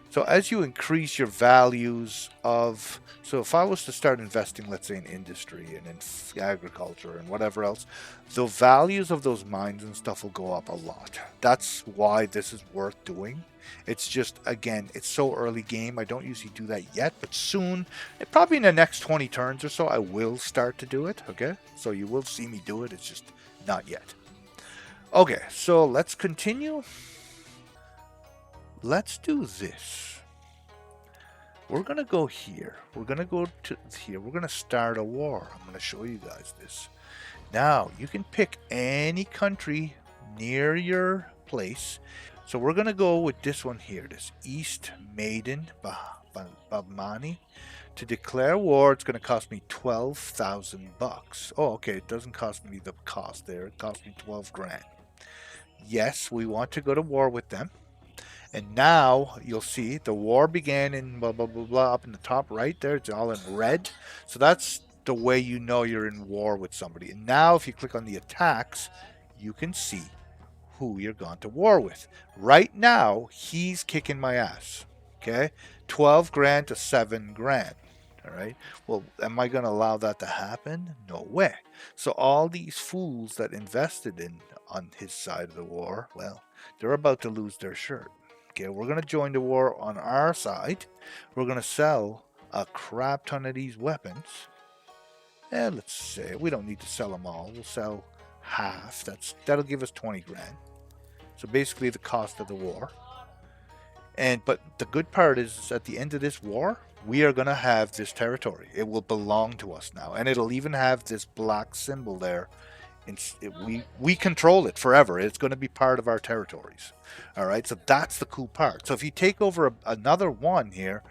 So as you increase your values of, so if I was to start investing, let's say in industry and in agriculture and whatever else, the values of those mines and stuff will go up a lot. That's why this is worth doing. It's just, again, it's so early game. I don't usually do that yet, but soon, probably in the next 20 turns or so, I will start to do it. Okay, so you will see me do it. It's just not yet. Okay, so let's continue. Let's do this. We're going to go here. We're going to go to here. We're going to start a war. I'm going to show you guys this. Now, you can pick any country near your place. So we're going to go with this one here, this East Maiden Babmani. To declare war, it's going to cost me 12,000 bucks. Oh, okay, it doesn't cost me the cost there. It cost me 12 grand. Yes, we want to go to war with them. And now you'll see the war began in blah, blah, blah, blah, up in the top right there. It's all in red. So that's the way you know you're in war with somebody. And now if you click on the attacks, you can see who you're going to war with. Right now, he's kicking my ass. Okay? 12 grand to 7 grand. All right. Well, am I going to allow that to happen? No way. So all these fools that invested in on his side of the war, well, they're about to lose their shirt. Okay, we're going to join the war on our side. We're going to sell a crap ton of these weapons. And let's say we don't need to sell them all. We'll sell half. That'll give us 20 grand. So basically the cost of the war. But the good part is at the end of this war, we are going to have this territory. It will belong to us now. And it'll even have this black symbol there. We control it forever. It's going to be part of our territories. All right. So that's the cool part. So if you take over another one here,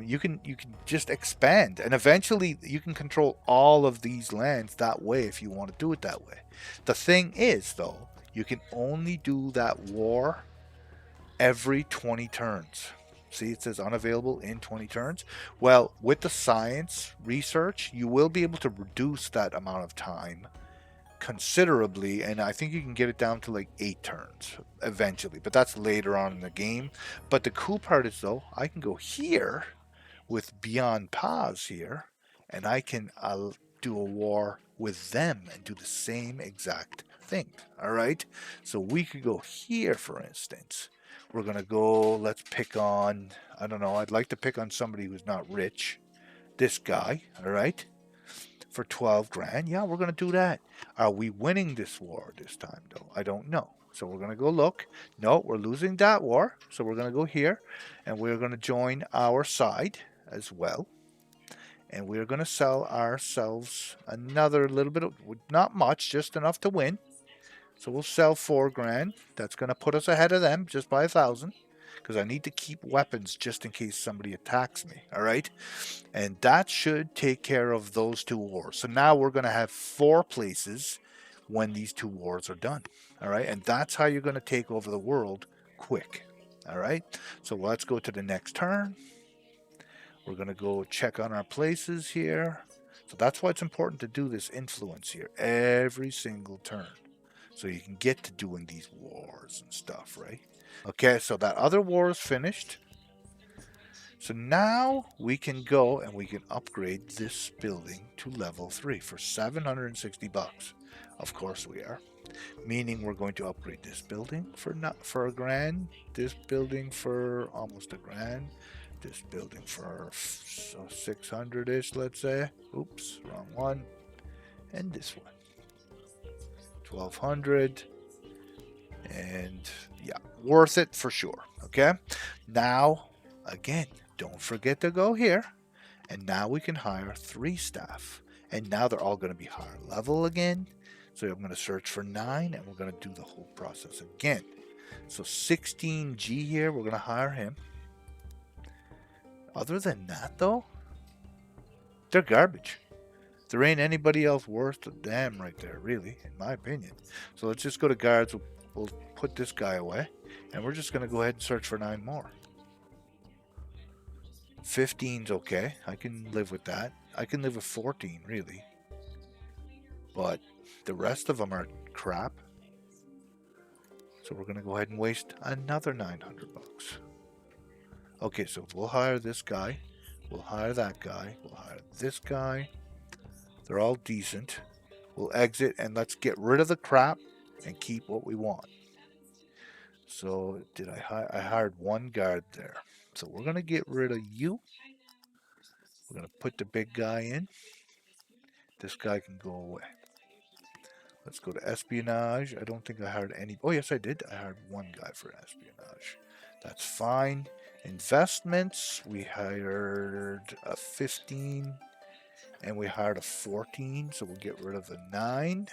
you can just expand. And eventually you can control all of these lands that way if you want to do it that way. The thing is, though, you can only do that war every 20 turns. See, it says unavailable in 20 turns. Well, with the science research, you will be able to reduce that amount of time considerably, and I think you can get it down to like 8 turns eventually, but that's later on in the game. But the cool part is, though, I can go here with Beyond Pause here, and I can do a war with them and do the same exact thing. All right, so we could go here, for instance. We're gonna go. Let's pick on. I don't know. I'd like to pick on somebody who's not rich. This guy. All right, for 12 grand. Yeah, we're gonna do that. Are we winning this war this time, though? I don't know. So we're gonna go look. No, we're losing that war. So we're gonna go here, and we're gonna join our side as well. And we're going to sell ourselves another little bit of, not much, just enough to win. So we'll sell 4 grand. That's going to put us ahead of them just by 1,000, because I need to keep weapons just in case somebody attacks me. All right. And that should take care of those 2 wars. So now we're going to have 4 places when these 2 wars are done. All right. And that's how you're going to take over the world quick. All right. So let's go to the next turn. We're going to go check on our places here. So that's why it's important to do this influence here every single turn. So you can get to doing these wars and stuff, right? Okay, so that other war is finished. So now we can go and we can upgrade this building to level 3 for 760 bucks. Of course we are. Meaning we're going to upgrade this building for a grand, this building for almost a grand, this building for 600-ish, let's say. Oops, wrong one. And this one, 1200. And yeah, worth it for sure. Okay, now again, don't forget to go here, and now we can hire 3 staff, and now they're all going to be higher level again. So I'm going to search for 9, and we're going to do the whole process again. So 16G here, we're going to hire him. Other than that, though, they're garbage. There ain't anybody else worth a damn right there, really, in my opinion. So let's just go to guards. We'll put this guy away, and we're just going to go ahead and search for 9 more. 15's okay. I can live with that. I can live with 14, really. But the rest of them are crap. So we're going to go ahead and waste another 900 bucks. Okay, so we'll hire this guy. We'll hire that guy. We'll hire this guy. They're all decent. We'll exit and let's get rid of the crap and keep what we want. So did I hired 1 guard there. So we're going to get rid of you. We're going to put the big guy in. This guy can go away. Let's go to espionage. I don't think I hired any. Oh, yes, I did. I hired 1 guy for espionage. That's fine. Investments. We hired a 15 and we hired a 14. So we'll get rid of the 9.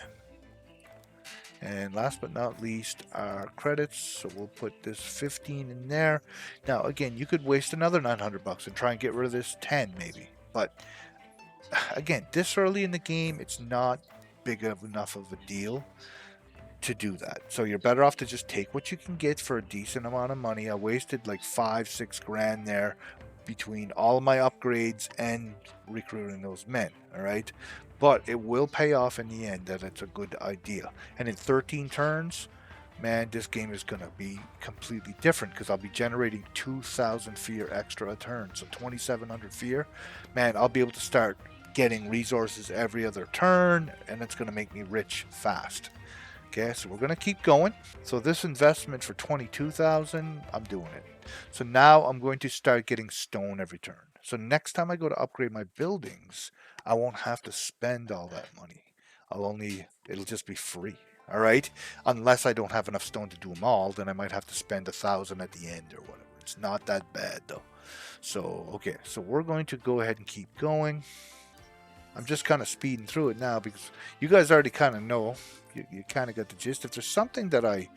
And last but not least, our credits. So we'll put this 15 in there. Now, again, you could waste another 900 bucks and try and get rid of this 10 maybe. But again, this early in the game, it's not big enough of a deal to do that. So you're better off to just take what you can get for a decent amount of money. I wasted like 5-6 grand there between all of my upgrades and recruiting those men. All right, but it will pay off in the end that it's a good idea. And in 13 turns, man, this game is going to be completely different because I'll be generating 2,000 fear extra a turn. So 2,700 fear, man, I'll be able to start getting resources every other turn, and it's going to make me rich fast. Okay, so we're going to keep going. So this investment for 22,000, I'm doing it. So now I'm going to start getting stone every turn. So next time I go to upgrade my buildings, I won't have to spend all that money. It'll just be free. All right, unless I don't have enough stone to do them all, then I might have to spend 1,000 at the end or whatever. It's not that bad though. So okay, so we're going to go ahead and keep going. I'm just kind of speeding through it now because you guys already kind of know. You kind of got the gist. If there's something that I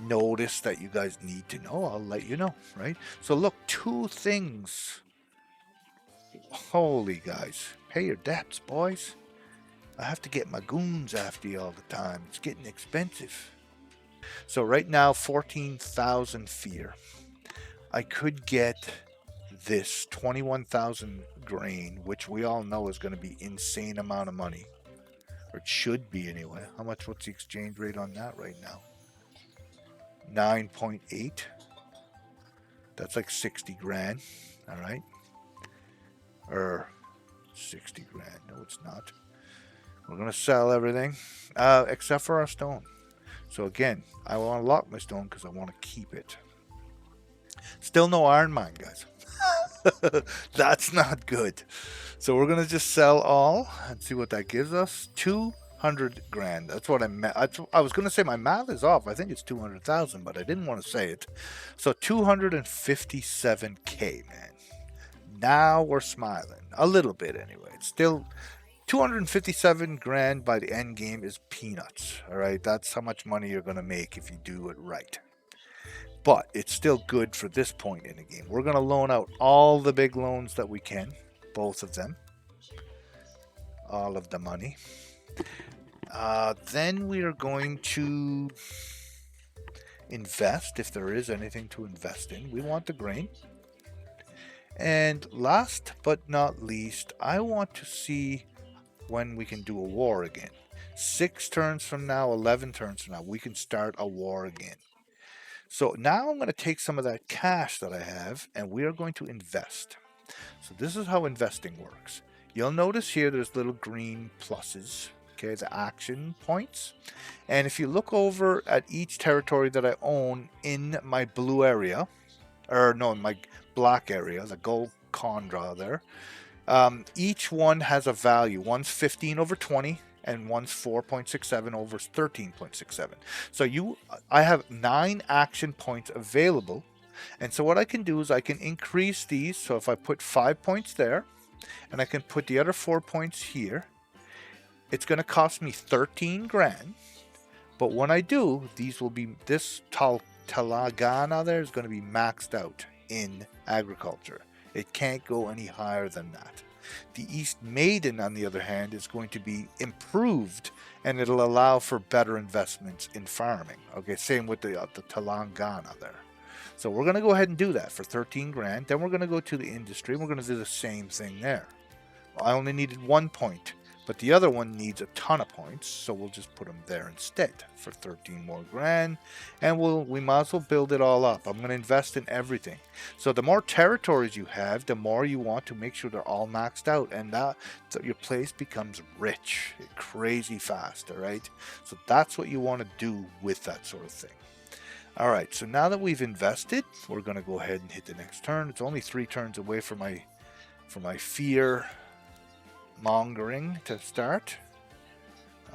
notice that you guys need to know, I'll let you know, right? So look, 2 things. Holy guys, pay your debts, boys. I have to get my goons after you all the time. It's getting expensive. So right now, 14,000 fear. I could get this 21,000 grain, which we all know is going to be insane amount of money. Or it should be anyway. What's the exchange rate on that right now? 9.8. That's like 60 grand. All right. Or 60 grand. No, it's not. We're going to sell everything except for our stone. So again, I want to lock my stone because I want to keep it. Still no iron mine, guys. That's not good. So we're going to just sell all and see what that gives us. 200 grand. That's what I meant. I was going to say my math is off. I think it's 200,000, but I didn't want to say it. So 257K, man. Now we're smiling. A little bit anyway. It's still 257 grand by the end game is peanuts. All right. That's how much money you're going to make if you do it right. But it's still good for this point in the game. We're going to loan out all the big loans that we can. Both of them. All of the money. Then we are going to invest if there is anything to invest in. We want the grain. And last but not least, I want to see when we can do a war again. 6 turns from now, 11 turns from now, we can start a war again. So now I'm going to take some of that cash that I have and we are going to invest. So this is how investing works. You'll notice here there's little green pluses, okay, the action points. And if you look over at each territory that I own in my blue area, or no, in my black area, the gold Condra there, each one has a value. One's 15 over 20 and one's 4.67 over 13.67. So I have 9 action points available. And so what I can do is I can increase these. So if I put 5 points there and I can put the other 4 points here, it's going to cost me 13 grand. But when I do, this Talagana there is going to be maxed out in agriculture. It can't go any higher than that. The East Maiden, on the other hand, is going to be improved, and it'll allow for better investments in farming. Okay, same with the Telangana there. So we're going to go ahead and do that for 13 grand. Then we're going to go to the industry, and we're going to do the same thing there. Well, I only needed 1 point, but the other one needs a ton of points, so we'll just put them there instead for 13 more grand, and we might as well build it all up. I'm going to invest in everything. So the more territories you have, the more you want to make sure they're all maxed out, and so your place becomes rich, crazy fast, all right? So that's what you want to do with that sort of thing. All right, so now that we've invested, we're going to go ahead and hit the next turn. It's only 3 turns away from my fear mongering to start.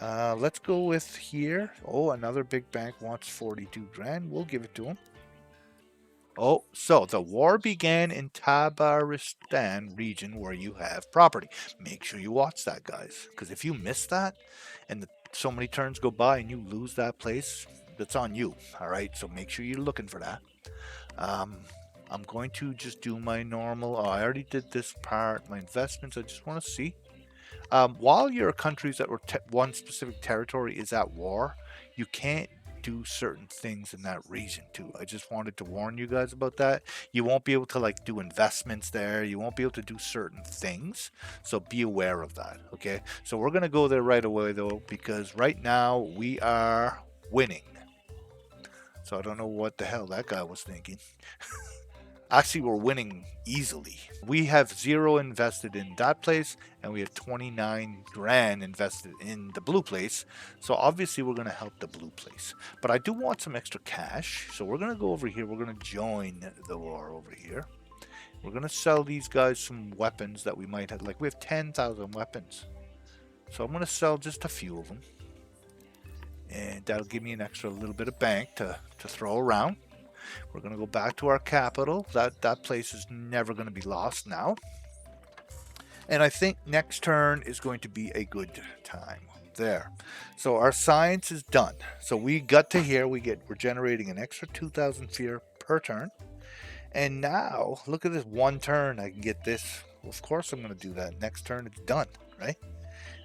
Let's go with here. Oh, another big bank wants 42 grand. We'll give it to him. Oh, so the war began in Tabaristan region where you have property. Make sure you watch that, guys, because if you miss that and so many turns go by and you lose that place, that's on you. All right, so make sure you're looking for that. I'm going to just do my normal. Oh, I already did this part. My investments, I just want to see. While your countries that were one specific territory is at war, you can't do certain things in that region too. I just wanted to warn you guys about that. You won't be able to do investments there. You won't be able to do certain things. So be aware of that. Okay. So we're going to go there right away though, because right now we are winning. So I don't know what the hell that guy was thinking. Actually, we're winning easily. We have 0 invested in that place, and we have 29 grand invested in the blue place. So obviously, we're going to help the blue place. But I do want some extra cash, so we're going to go over here. We're going to join the war over here. We're going to sell these guys some weapons that we might have. We have 10,000 weapons. So I'm going to sell just a few of them. And that'll give me an extra little bit of bank to throw around. We're going to go back to our capital. That place is never going to be lost now. And I think next turn is going to be a good time. There. So our science is done. So we got to here. We're generating an extra 2,000 fear per turn. And now, look at this 1 turn. I can get this. Well, of course I'm going to do that. Next turn it's done, right?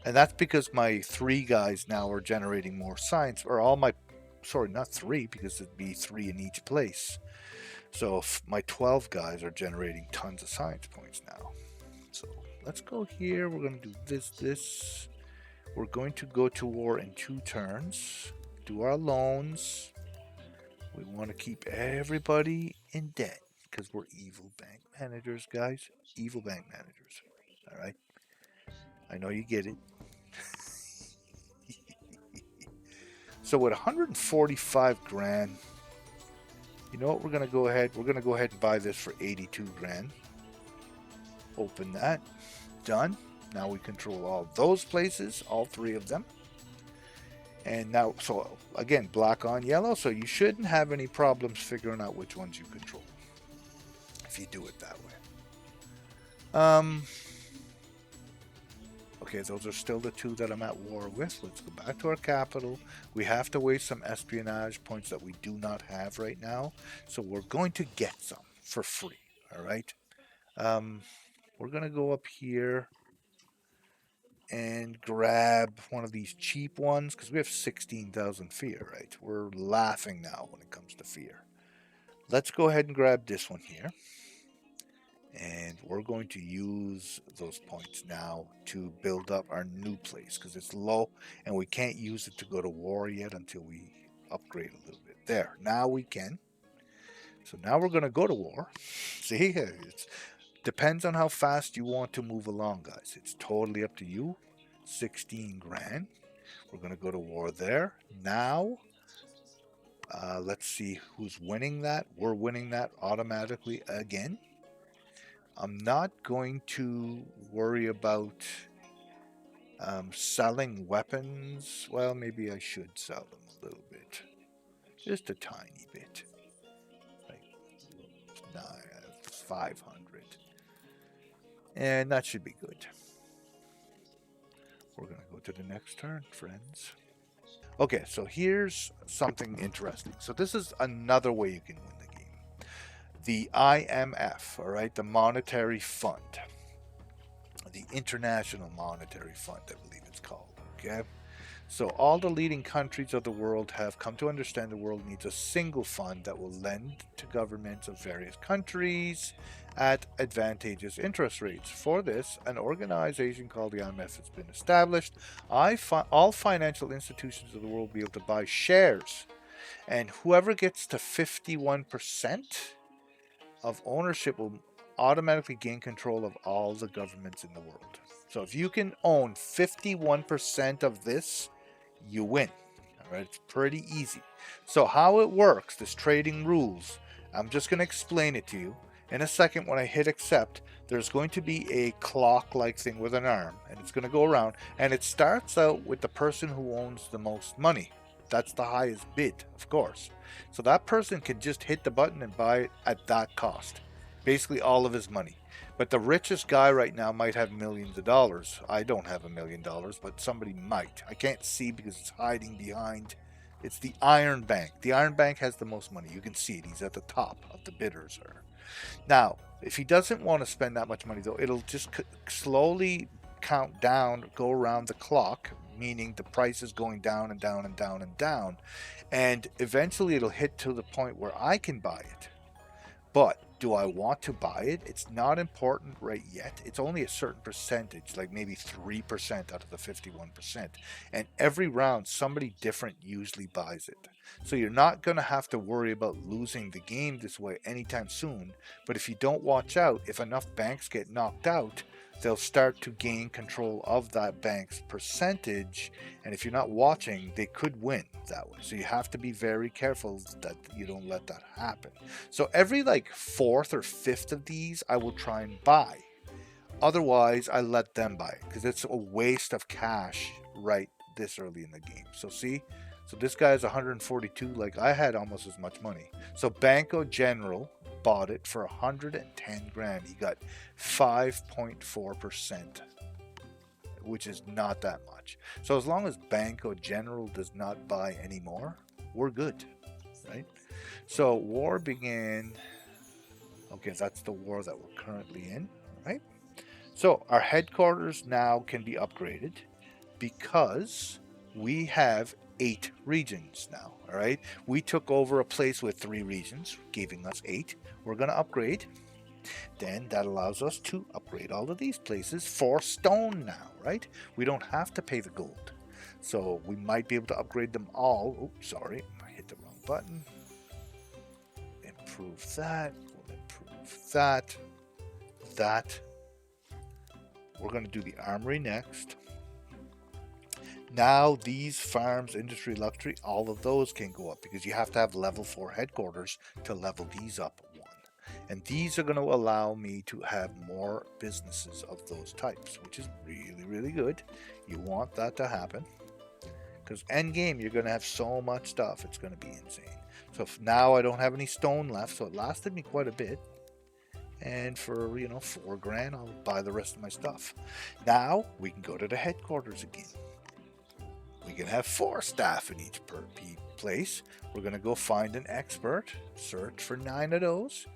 And that's because my 3 guys now are generating more science. Or all my... Sorry, not 3, because it'd be 3 in each place. So my 12 guys are generating tons of science points now. So let's go here. We're going to do this. We're going to go to war in 2 turns. Do our loans. We want to keep everybody in debt because we're evil bank managers, guys. Evil bank managers. All right. I know you get it. So with 145 grand, you know what? We're going to go ahead. We're going to go ahead and buy this for 82 grand. Open that. Done. Now we control all those places, all 3 of them. And now, so again, black on yellow. So you shouldn't have any problems figuring out which ones you control if you do it that way. Okay, those are still the 2 that I'm at war with. Let's go back to our capital. We have to waste some espionage points that we do not have right now. So we're going to get some for free. All right. We're going to go up here and grab one of these cheap ones because we have 16,000 fear, right? We're laughing now when it comes to fear. Let's go ahead and grab this one here. And we're going to use those points now to build up our new place because it's low and we can't use it to go to war yet until we upgrade a little bit. There, now we can. So now we're going to go to war. See, it depends on how fast you want to move along, guys. It's totally up to you. 16 grand. We're going to go to war there. Now, let's see who's winning that. We're winning that automatically again. I'm not going to worry about selling weapons. Well, maybe I should sell them a little bit. Just a tiny bit. Like 500. And that should be good. We're going to go to the next turn, friends. Okay, so here's something interesting. So this is another way you can win the game. The IMF, all right, the Monetary Fund. The International Monetary Fund, I believe it's called. Okay. So all the leading countries of the world have come to understand the world needs a single fund that will lend to governments of various countries at advantageous interest rates. For this, an organization called the IMF has been established. All financial institutions of the world will be able to buy shares, and whoever gets to 51% of ownership will automatically gain control of all the governments in the world. So if you can own 51% of this, you win. All right, it's pretty easy. So how it works, this trading rules, I'm just going to explain it to you. In a second, when I hit accept, there's going to be a clock-like thing with an arm, and it's going to go around, and it starts out with the person who owns the most money. That's the highest bid, of course. So that person can just hit the button and buy it at that cost. Basically all of his money. But the richest guy right now might have millions of dollars. I don't have $1 million, but somebody might. I can't see because it's hiding behind. It's the Iron Bank. The Iron Bank has the most money. You can see it. He's at the top of the bidders. Now, if he doesn't want to spend that much money, though, it'll just slowly count down, go around the clock, meaning the price is going down and down and down and down. And eventually it'll hit to the point where I can buy it. But do I want to buy it? It's not important right yet. It's only a certain percentage, like maybe 3% out of the 51%. And every round, somebody different usually buys it. So you're not going to have to worry about losing the game this way anytime soon. But if you don't watch out, if enough banks get knocked out, they'll start to gain control of that bank's percentage, and if you're not watching, they could win that way. So you have to be very careful that you don't let that happen. So every like 4th or 5th of these I will try and buy. Otherwise I let them buy it because it's a waste of cash right this early in the game. So see, so this guy is 142, like I had almost as much money. So Banco General bought it for 110 grand. He got 5.4%, which is not that much. So as long as Banco General does not buy anymore, we're good, right? So war began. Okay, that's the war that we're currently in, right? So our headquarters now can be upgraded because we have 8 regions now. All right, we took over a place with 3 regions, giving us 8. We're going to upgrade. Then that allows us to upgrade all of these places for stone now, right? We don't have to pay the gold. So we might be able to upgrade them all. Oops, sorry, I hit the wrong button. Improve that. We'll improve that. That. We're going to do the armory next. Now these farms, industry, luxury, all of those can go up because you have to have level 4 headquarters to level these up 1. And these are going to allow me to have more businesses of those types, which is really, really good. You want that to happen because endgame, you're going to have so much stuff. It's going to be insane. So now I don't have any stone left, so it lasted me quite a bit. And for, $4 grand, I'll buy the rest of my stuff. Now we can go to the headquarters again. We can have 4 staff in each place. We're going to go find an expert, search for 9 of those.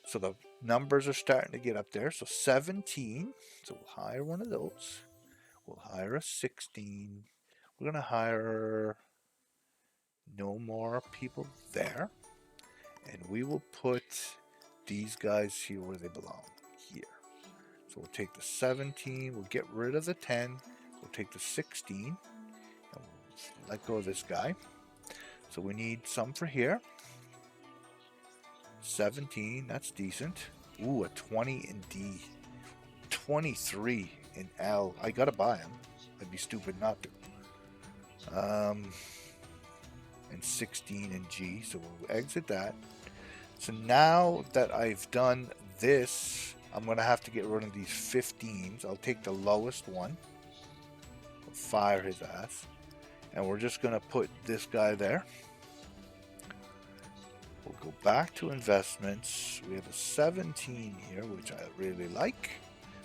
So the numbers are starting to get up there. So 17. So we'll hire one of those. We'll hire a 16. We're going to hire no more people there. And we will put these guys here where they belong, here. So we'll take the 17. We'll get rid of the 10. We'll take the 16. And we'll let go of this guy. So we need some for here. 17, that's decent. Ooh, a 20 in D. 23 in L. I gotta buy him. I'd be stupid not to. And 16 in G, so we'll exit that. So now that I've done this, I'm gonna have to get rid of these 15s. I'll take the lowest one. I'll fire his ass. And we're just gonna put this guy there. We'll go back to investments. We have a 17 here, which I really like.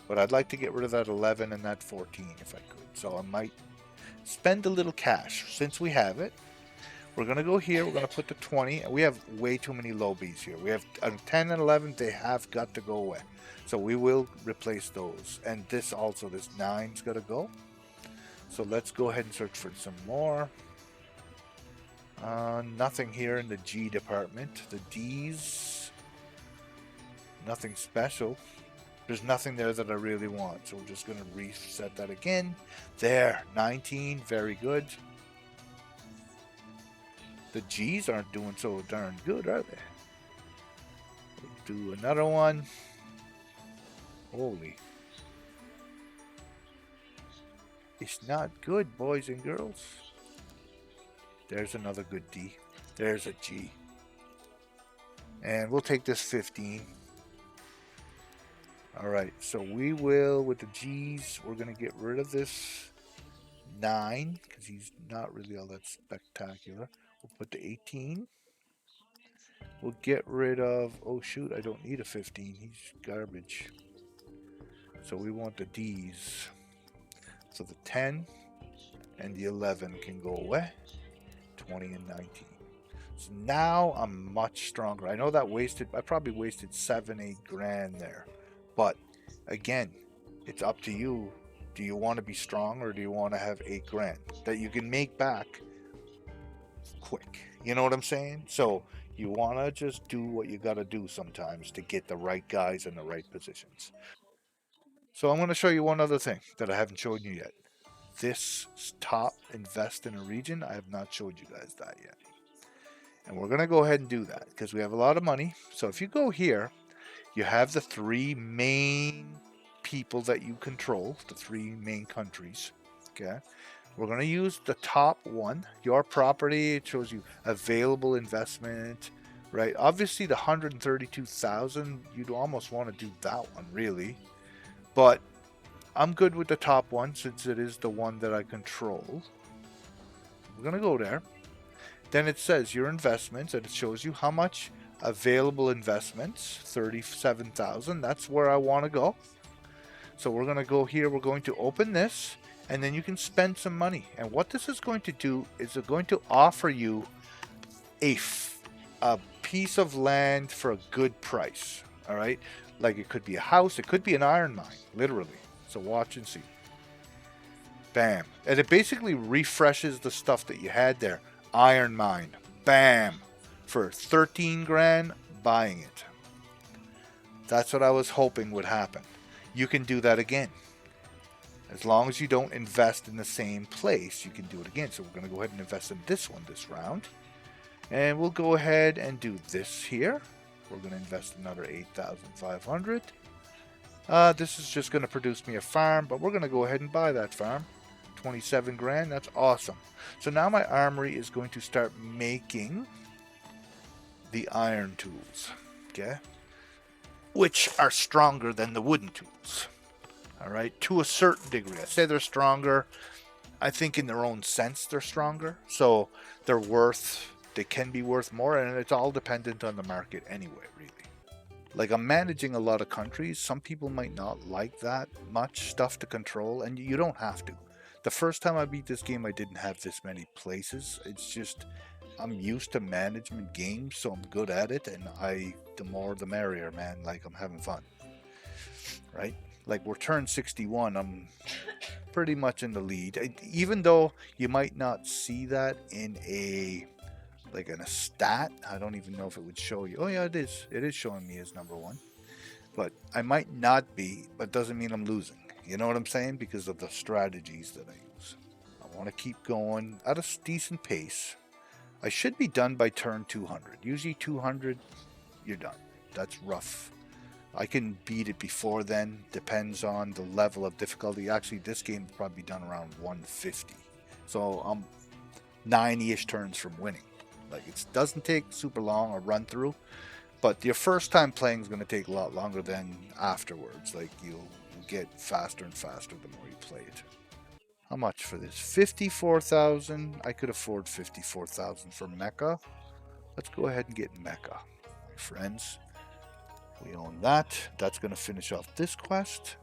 But I'd like to get rid of that 11 and that 14 if I could. So I might spend a little cash since we have it. We're going to go here. We're going to put the 20. We have way too many lobies here. We have 10 and 11. They have got to go away. So we will replace those. And this also, this 9's got to go. So let's go ahead and search for some more. Nothing here in the G department. The D's, nothing special. There's nothing there that I really want. So we're just going to reset that again. There, 19, very good. The G's aren't doing so darn good, are they? We'll do another one. Holy. It's not good, boys and girls. There's another good D. There's a G. And we'll take this 15. Alright, so we will, with the G's, we're going to get rid of this 9, because he's not really all that spectacular. We'll put the 18. We'll get rid of, oh shoot, I don't need a 15. He's garbage. So we want the D's. So the 10 and the 11 can go away. 20 and 19. So now I'm much stronger. I know that I probably wasted 7-8 grand there. But again, it's up to you. Do you want to be strong or do you want to have 8 grand that you can make back quick? You know what I'm saying? So you want to just do what you got to do sometimes to get the right guys in the right positions. So I'm going to show you one other thing that I haven't shown you yet. This top invest in a region, I have not showed you guys that yet. And we're going to go ahead and do that because we have a lot of money. So if you go here, you have the 3 main people that you control, the 3 main countries. Okay. We're going to use the top one, your property. It shows you available investment, right? Obviously the 132,000, you'd almost want to do that one really. But I'm good with the top one since it is the one that I control. We're going to go there. Then it says your investments and it shows you how much available investments, 37,000. That's where I want to go. So we're going to go here. We're going to open this and then you can spend some money. And what this is going to do is it's going to offer you a piece of land for a good price. All right. Like it could be a house. It could be an iron mine, literally. So watch and see. Bam. And it basically refreshes the stuff that you had there. Iron mine. Bam. For 13 grand, buying it. That's what I was hoping would happen. You can do that again. As long as you don't invest in the same place, you can do it again. So we're going to go ahead and invest in this one this round. And we'll go ahead and do this here. We're going to invest another 8,500. This is just going to produce me a farm, but we're going to go ahead and buy that farm. 27 grand, that's awesome. So now my armory is going to start making the iron tools, okay? Which are stronger than the wooden tools. All right, to a certain degree. I say they're stronger. I think in their own sense they're stronger. So they're worth, they can be worth more, and it's all dependent on the market anyway, really. Like, I'm managing a lot of countries. Some people might not like that much stuff to control, and you don't have to. The first time I beat this game, I didn't have this many places. It's just, I'm used to management games, so I'm good at it, and the more the merrier, man. Like, I'm having fun, right? Like, we're turn 61, I'm pretty much in the lead. Even though you might not see that in a like in a stat. I don't even know if it would show you. Oh yeah, it is. It is showing me as number one. But I might not be, but doesn't mean I'm losing. You know what I'm saying? Because of the strategies that I use. I want to keep going at a decent pace. I should be done by turn 200. Usually 200, you're done. That's rough. I can beat it before then. Depends on the level of difficulty. Actually, this game will probably be done around 150. So I'm 90-ish turns from winning. Like, it doesn't take super long or run through, but your first time playing is going to take a lot longer than afterwards. Like, you'll get faster and faster the more you play it. How much for this? 54,000. I could afford 54,000 for Mecca. Let's go ahead and get Mecca, my friends. We own that. That's going to finish off this quest.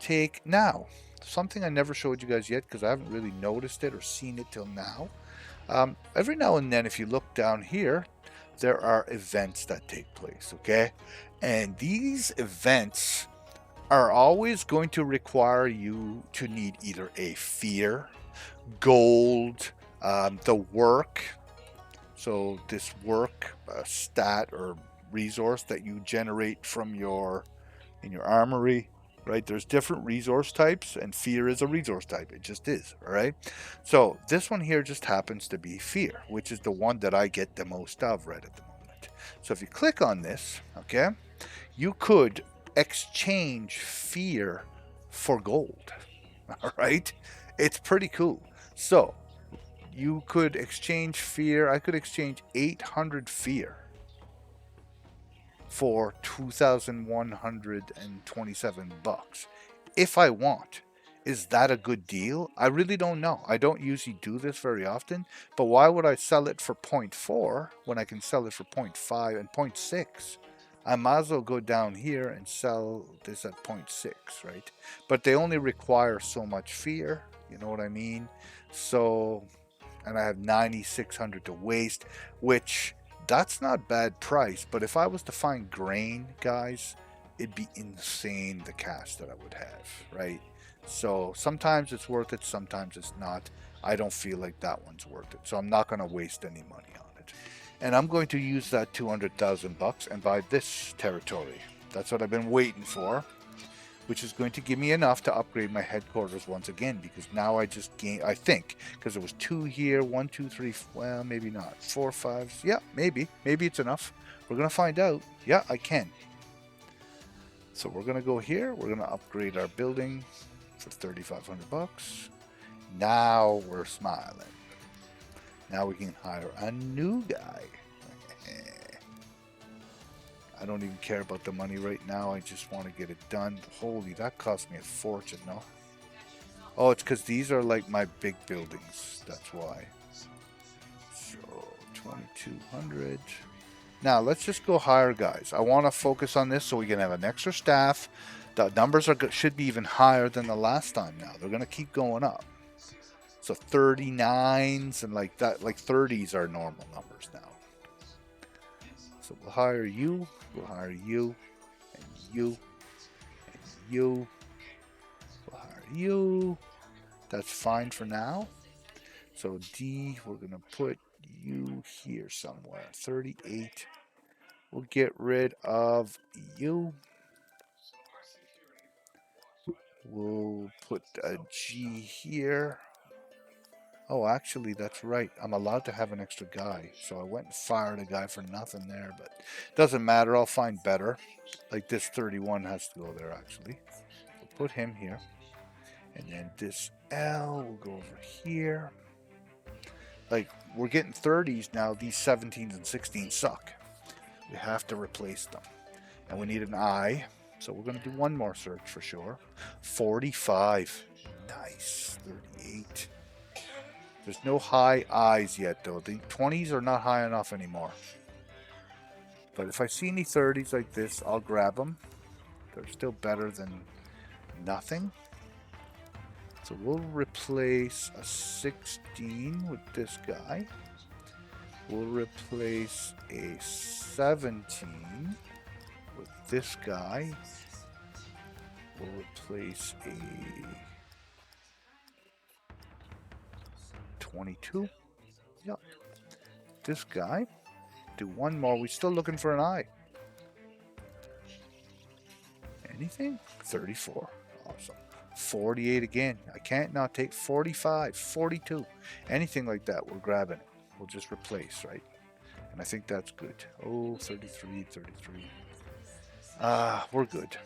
Take now. Something I never showed you guys yet because I haven't really noticed it or seen it till now. Every now and then, if you look down here, there are events that take place, okay? And these events are always going to require you to need either a fear, gold, the work. So this work stat or resource that you generate from in your armory, right? There's different resource types, and fear is a resource type. It just is, all right? So this one here just happens to be fear, which is the one that I get the most of right at the moment. So if you click on this, okay, you could exchange fear for gold, all right? It's pretty cool. So you could exchange fear. I could exchange 800 fear for 2,127 bucks if I want. Is that a good deal? I really don't know. I don't usually do this very often, but why would I sell it for 0.4 when I can sell it for 0.5 and 0.6? I might as well go down here and sell this at 0.6, right? But they only require so much fear, you know what I mean? So, and I have 9,600 to waste, which that's not bad price, but if I was to find grain, guys, it'd be insane the cash that I would have, right? So sometimes it's worth it, sometimes it's not. I don't feel like that one's worth it, so I'm not going to waste any money on it. And I'm going to use that 200,000 bucks and buy this territory. That's what I've been waiting for, which is going to give me enough to upgrade my headquarters once again, because now I just gain, I think, because there was 2 here, 1, 2, 3, well, maybe not, 4, 5, yeah, maybe it's enough. We're going to find out. Yeah, I can. So we're going to go here, we're going to upgrade our building for 3,500 bucks. Now we're smiling. Now we can hire a new guy. I don't even care about the money right now. I just want to get it done. Holy, that cost me a fortune, no? Oh, it's because these are like my big buildings. That's why. So, 2,200. Now, let's just go hire guys. I want to focus on this so we can have an extra staff. The numbers should be even higher than the last time now. They're going to keep going up. So 39s and like that, like 30s are normal numbers now. So we'll hire you, we'll hire you, and you, and you, we'll hire you. That's fine for now. So D, we're going to put you here somewhere. 38. We'll get rid of you. We'll put a G here. Oh, actually, that's right. I'm allowed to have an extra guy. So I went and fired a guy for nothing there, but doesn't matter. I'll find better. Like this 31 has to go there, actually. We'll put him here. And then this L will go over here. Like, we're getting 30s now. These 17s and 16s suck. We have to replace them. And we need an I. So we're going to do one more search for sure. 45. Nice. 38. There's no high I's yet, though. The 20s are not high enough anymore. But if I see any 30s like this, I'll grab them. They're still better than nothing. So we'll replace a 16 with this guy. We'll replace a 17 with this guy. We'll replace a 22. Yep. This guy. Do one more. We're still looking for an I. Anything? 34. Awesome. 48 again. I can't not take 45, 42. Anything like that, we're grabbing. We'll just replace, right? And I think that's good. Oh, 33, 33. We're good.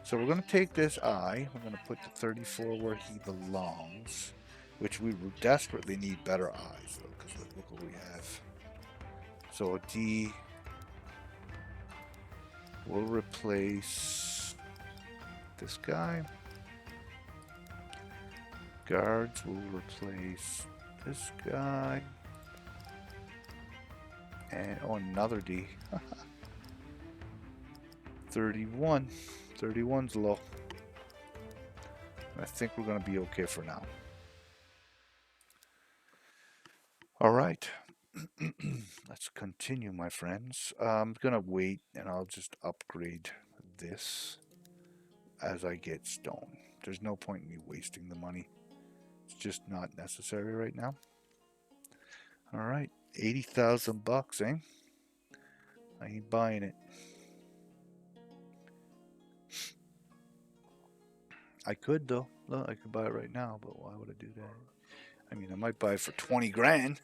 So we're going to take this I. We're going to put the 34 where he belongs. Which we desperately need better I's, though, because look what we have. So a D will replace this guy. Guards will replace this guy. And oh, another D. 31. 31's low. I think we're going to be okay for now. All right. Let's continue, my friends. I'm going to wait and I'll just upgrade this as I get stone. There's no point in me wasting the money. It's just not necessary right now. All right. 80,000 bucks, eh? I ain't buying it. I could, though. Look, I could buy it right now, but why would I do that? I mean, I might buy it for 20 grand.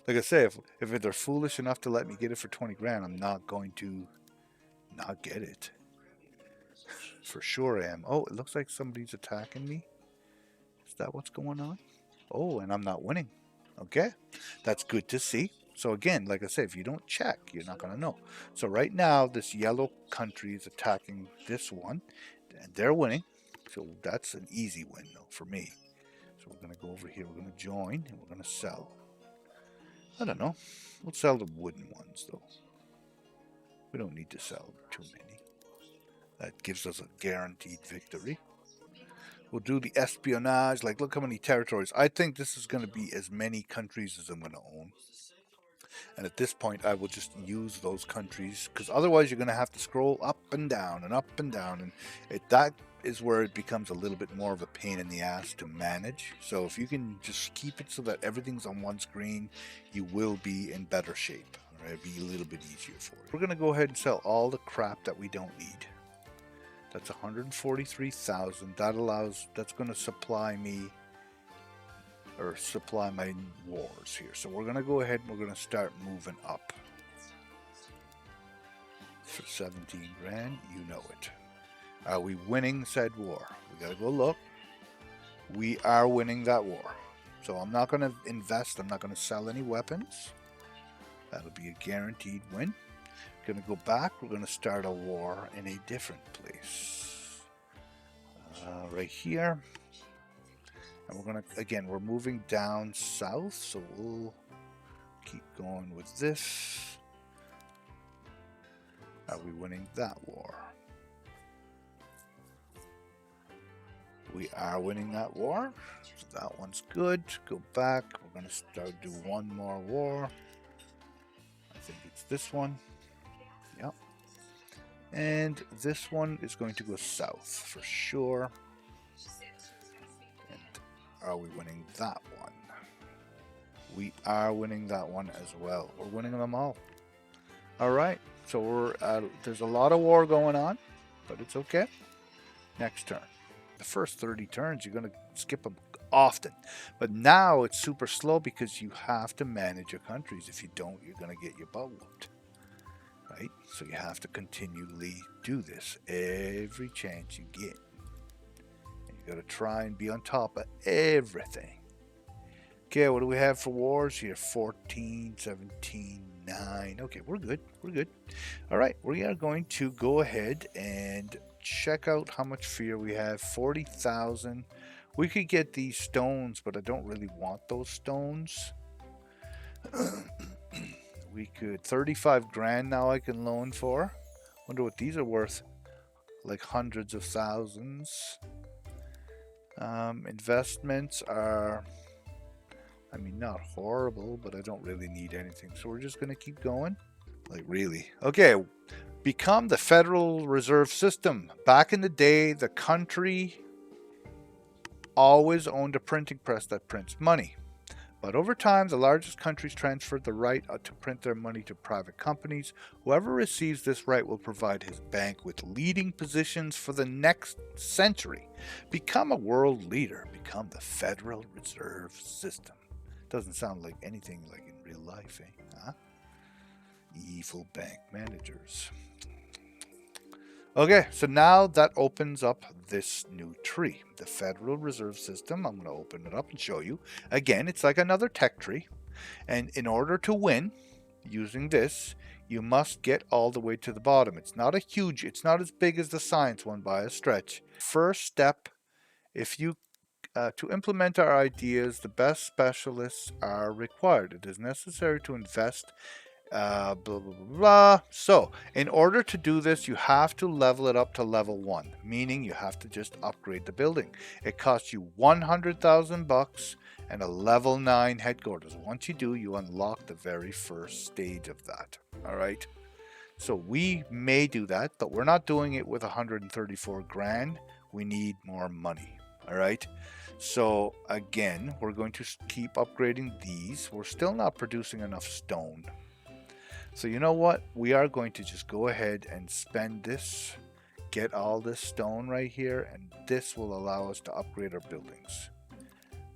Like I say, if they're foolish enough to let me get it for 20 grand, I'm not going to not get it. For sure I am. Oh, it looks like somebody's attacking me. Is that what's going on? Oh, and I'm not winning. Okay, that's good to see. So again, like I say, if you don't check, you're not going to know. So right now, this yellow country is attacking this one, and they're winning. So that's an easy win, though, for me. So we're going to go over here. We're going to join, and we're going to sell. I don't know. We'll sell the wooden ones, though. We don't need to sell too many. That gives us a guaranteed victory. We'll do the espionage. Like, look how many territories. I think this is going to be as many countries as I'm going to own. And at this point, I will just use those countries. Because otherwise, you're going to have to scroll up and down and up and down. And that is where it becomes a little bit more of a pain in the ass to manage. So if you can just keep it so that everything's on one screen, you will be in better shape. Right? It'll be a little bit easier for you. We're going to go ahead and sell all the crap that we don't need. That's 143,000. That's going to supply me, or supply my wars here. So we're going to go ahead and we're going to start moving up. For 17 grand, you know it. Are we winning said war? We got to go look. We are winning that war. So I'm not going to invest. I'm not going to sell any weapons. That'll be a guaranteed win. Going to go back. We're going to start a war in a different place. Right here. And we're going to, again, we're moving down south. So we'll keep going with this. Are we winning that war? We are winning that war. So that one's good. Go back. We're going to start do one more war. I think it's this one. Yep. And this one is going to go south for sure. And are we winning that one? We are winning that one as well. We're winning them all. All right. So there's a lot of war going on, but it's okay. Next turn. The first 30 turns, you're going to skip them often. But now it's super slow because you have to manage your countries. If you don't, you're going to get your butt whooped. Right? So you have to continually do this every chance you get. And you got to try and be on top of everything. Okay, what do we have for wars here? 14, 17, 9. Okay, we're good. We're good. All right, we are going to go ahead and check out how much fear we have. 40,000. We could get these stones, but I don't really want those stones. We could 35 grand now I can loan for. Wonder what these are worth. Like hundreds of thousands. Investments are, I mean, not horrible, but I don't really need anything. So we're just going to keep going. Like, really? Okay. Become the Federal Reserve System. Back in the day, the country always owned a printing press that prints money. But over time, the largest countries transferred the right to print their money to private companies. Whoever receives this right will provide his bank with leading positions for the next century. Become a world leader. Become the Federal Reserve System. Doesn't sound like anything like in real life, eh? Huh? Evil bank managers. Okay, so now that opens up this new tree, the Federal Reserve System. I'm going to open it up and show you. Again, it's like another tech tree. And in order to win using this, you must get all the way to the bottom. It's not as big as the science one by a stretch. First step, to implement our ideas, the best specialists are required. It is necessary to invest blah blah blah blah. So in order to do this, you have to level it up to level 1, meaning you have to just upgrade the building. It costs you 100,000 bucks and a level 9 headquarters. Once you do, you unlock the very first stage of that. All right, so we may do that, but we're not doing it with 134 grand. We need more money. All right, so again, we're going to keep upgrading these. We're still not producing enough stone. So you know what? We are going to just go ahead and spend this, get all this stone right here, and this will allow us to upgrade our buildings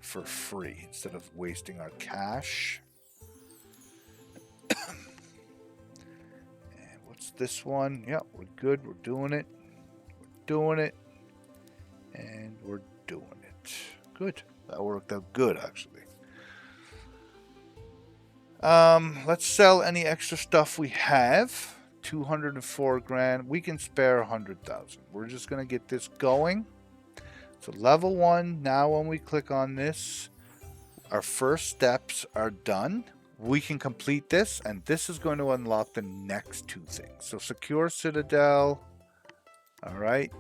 for free instead of wasting our cash. And what's this one? Yeah, we're good. We're doing it. We're doing it. And we're doing it. Good. That worked out good, actually. Let's sell any extra stuff we have. 204 grand. We can spare 100,000. We're just going to get this going. So level 1, now when we click on this, our first steps are done. We can complete this, and this is going to unlock the next 2 things. So secure citadel. All right.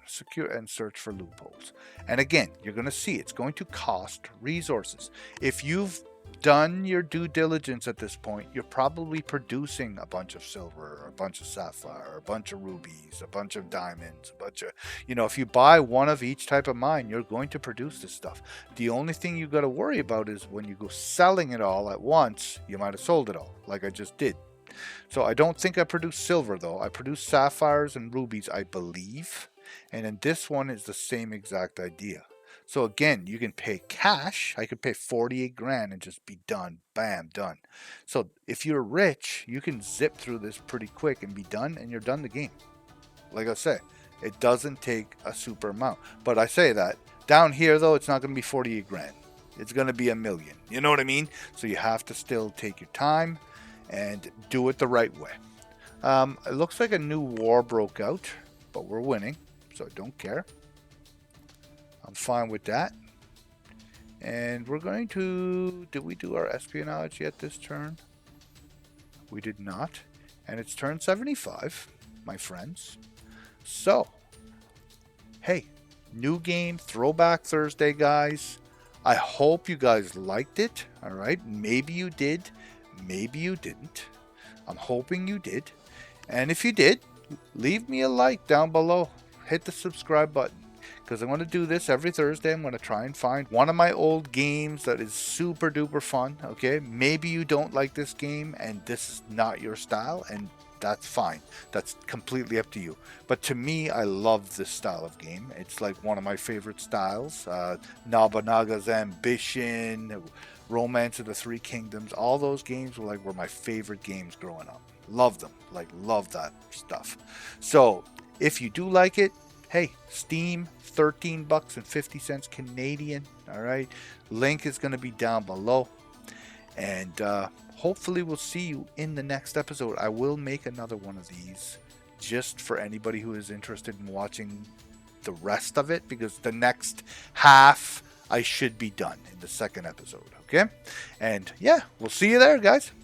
Secure and search for loopholes. And again, you're going to see it's going to cost resources. If you've done your due diligence at this point, you're probably producing a bunch of silver, or a bunch of sapphire, or a bunch of rubies, a bunch of diamonds, a bunch of, if you buy one of each type of mine, you're going to produce this stuff. The only thing you got to worry about is when you go selling it all at once, you might have sold it all, like I just did. So I don't think I produced silver, though. I produced sapphires and rubies, I believe. And then this one is the same exact idea. So again, you can pay cash. I could pay 48 grand and just be done. Bam, done. So if you're rich, you can zip through this pretty quick and be done, and you're done the game. Like I say, it doesn't take a super amount. But I say that. Down here, though, it's not going to be 48 grand. It's going to be $1 million. You know what I mean? So you have to still take your time and do it the right way. It looks like a new war broke out, but we're winning, so I don't care. I'm fine with that. And we're going to... Did we do our espionage yet this turn? We did not. And it's turn 75, my friends. So, hey, new game, Throwback Thursday, guys. I hope you guys liked it. All right, maybe you did. Maybe you didn't. I'm hoping you did. And if you did, leave me a like down below. Hit the subscribe button. because I'm going to do this every Thursday. I'm going to try and find one of my old games that is super duper fun. Okay, maybe you don't like this game and this is not your style, and that's fine. That's completely up to you. But to me, I love this style of game. It's like one of my favorite styles. Nobunaga's Ambition, Romance of the Three Kingdoms, all those games were my favorite games growing up. Love them. Love that stuff. So if you do like it, hey, Steam, 13 bucks and 50 cents Canadian. All right. Link is going to be down below. And hopefully we'll see you in the next episode. I will make another one of these just for anybody who is interested in watching the rest of it, because the next half I should be done in the second episode. Okay. And yeah, we'll see you there, guys.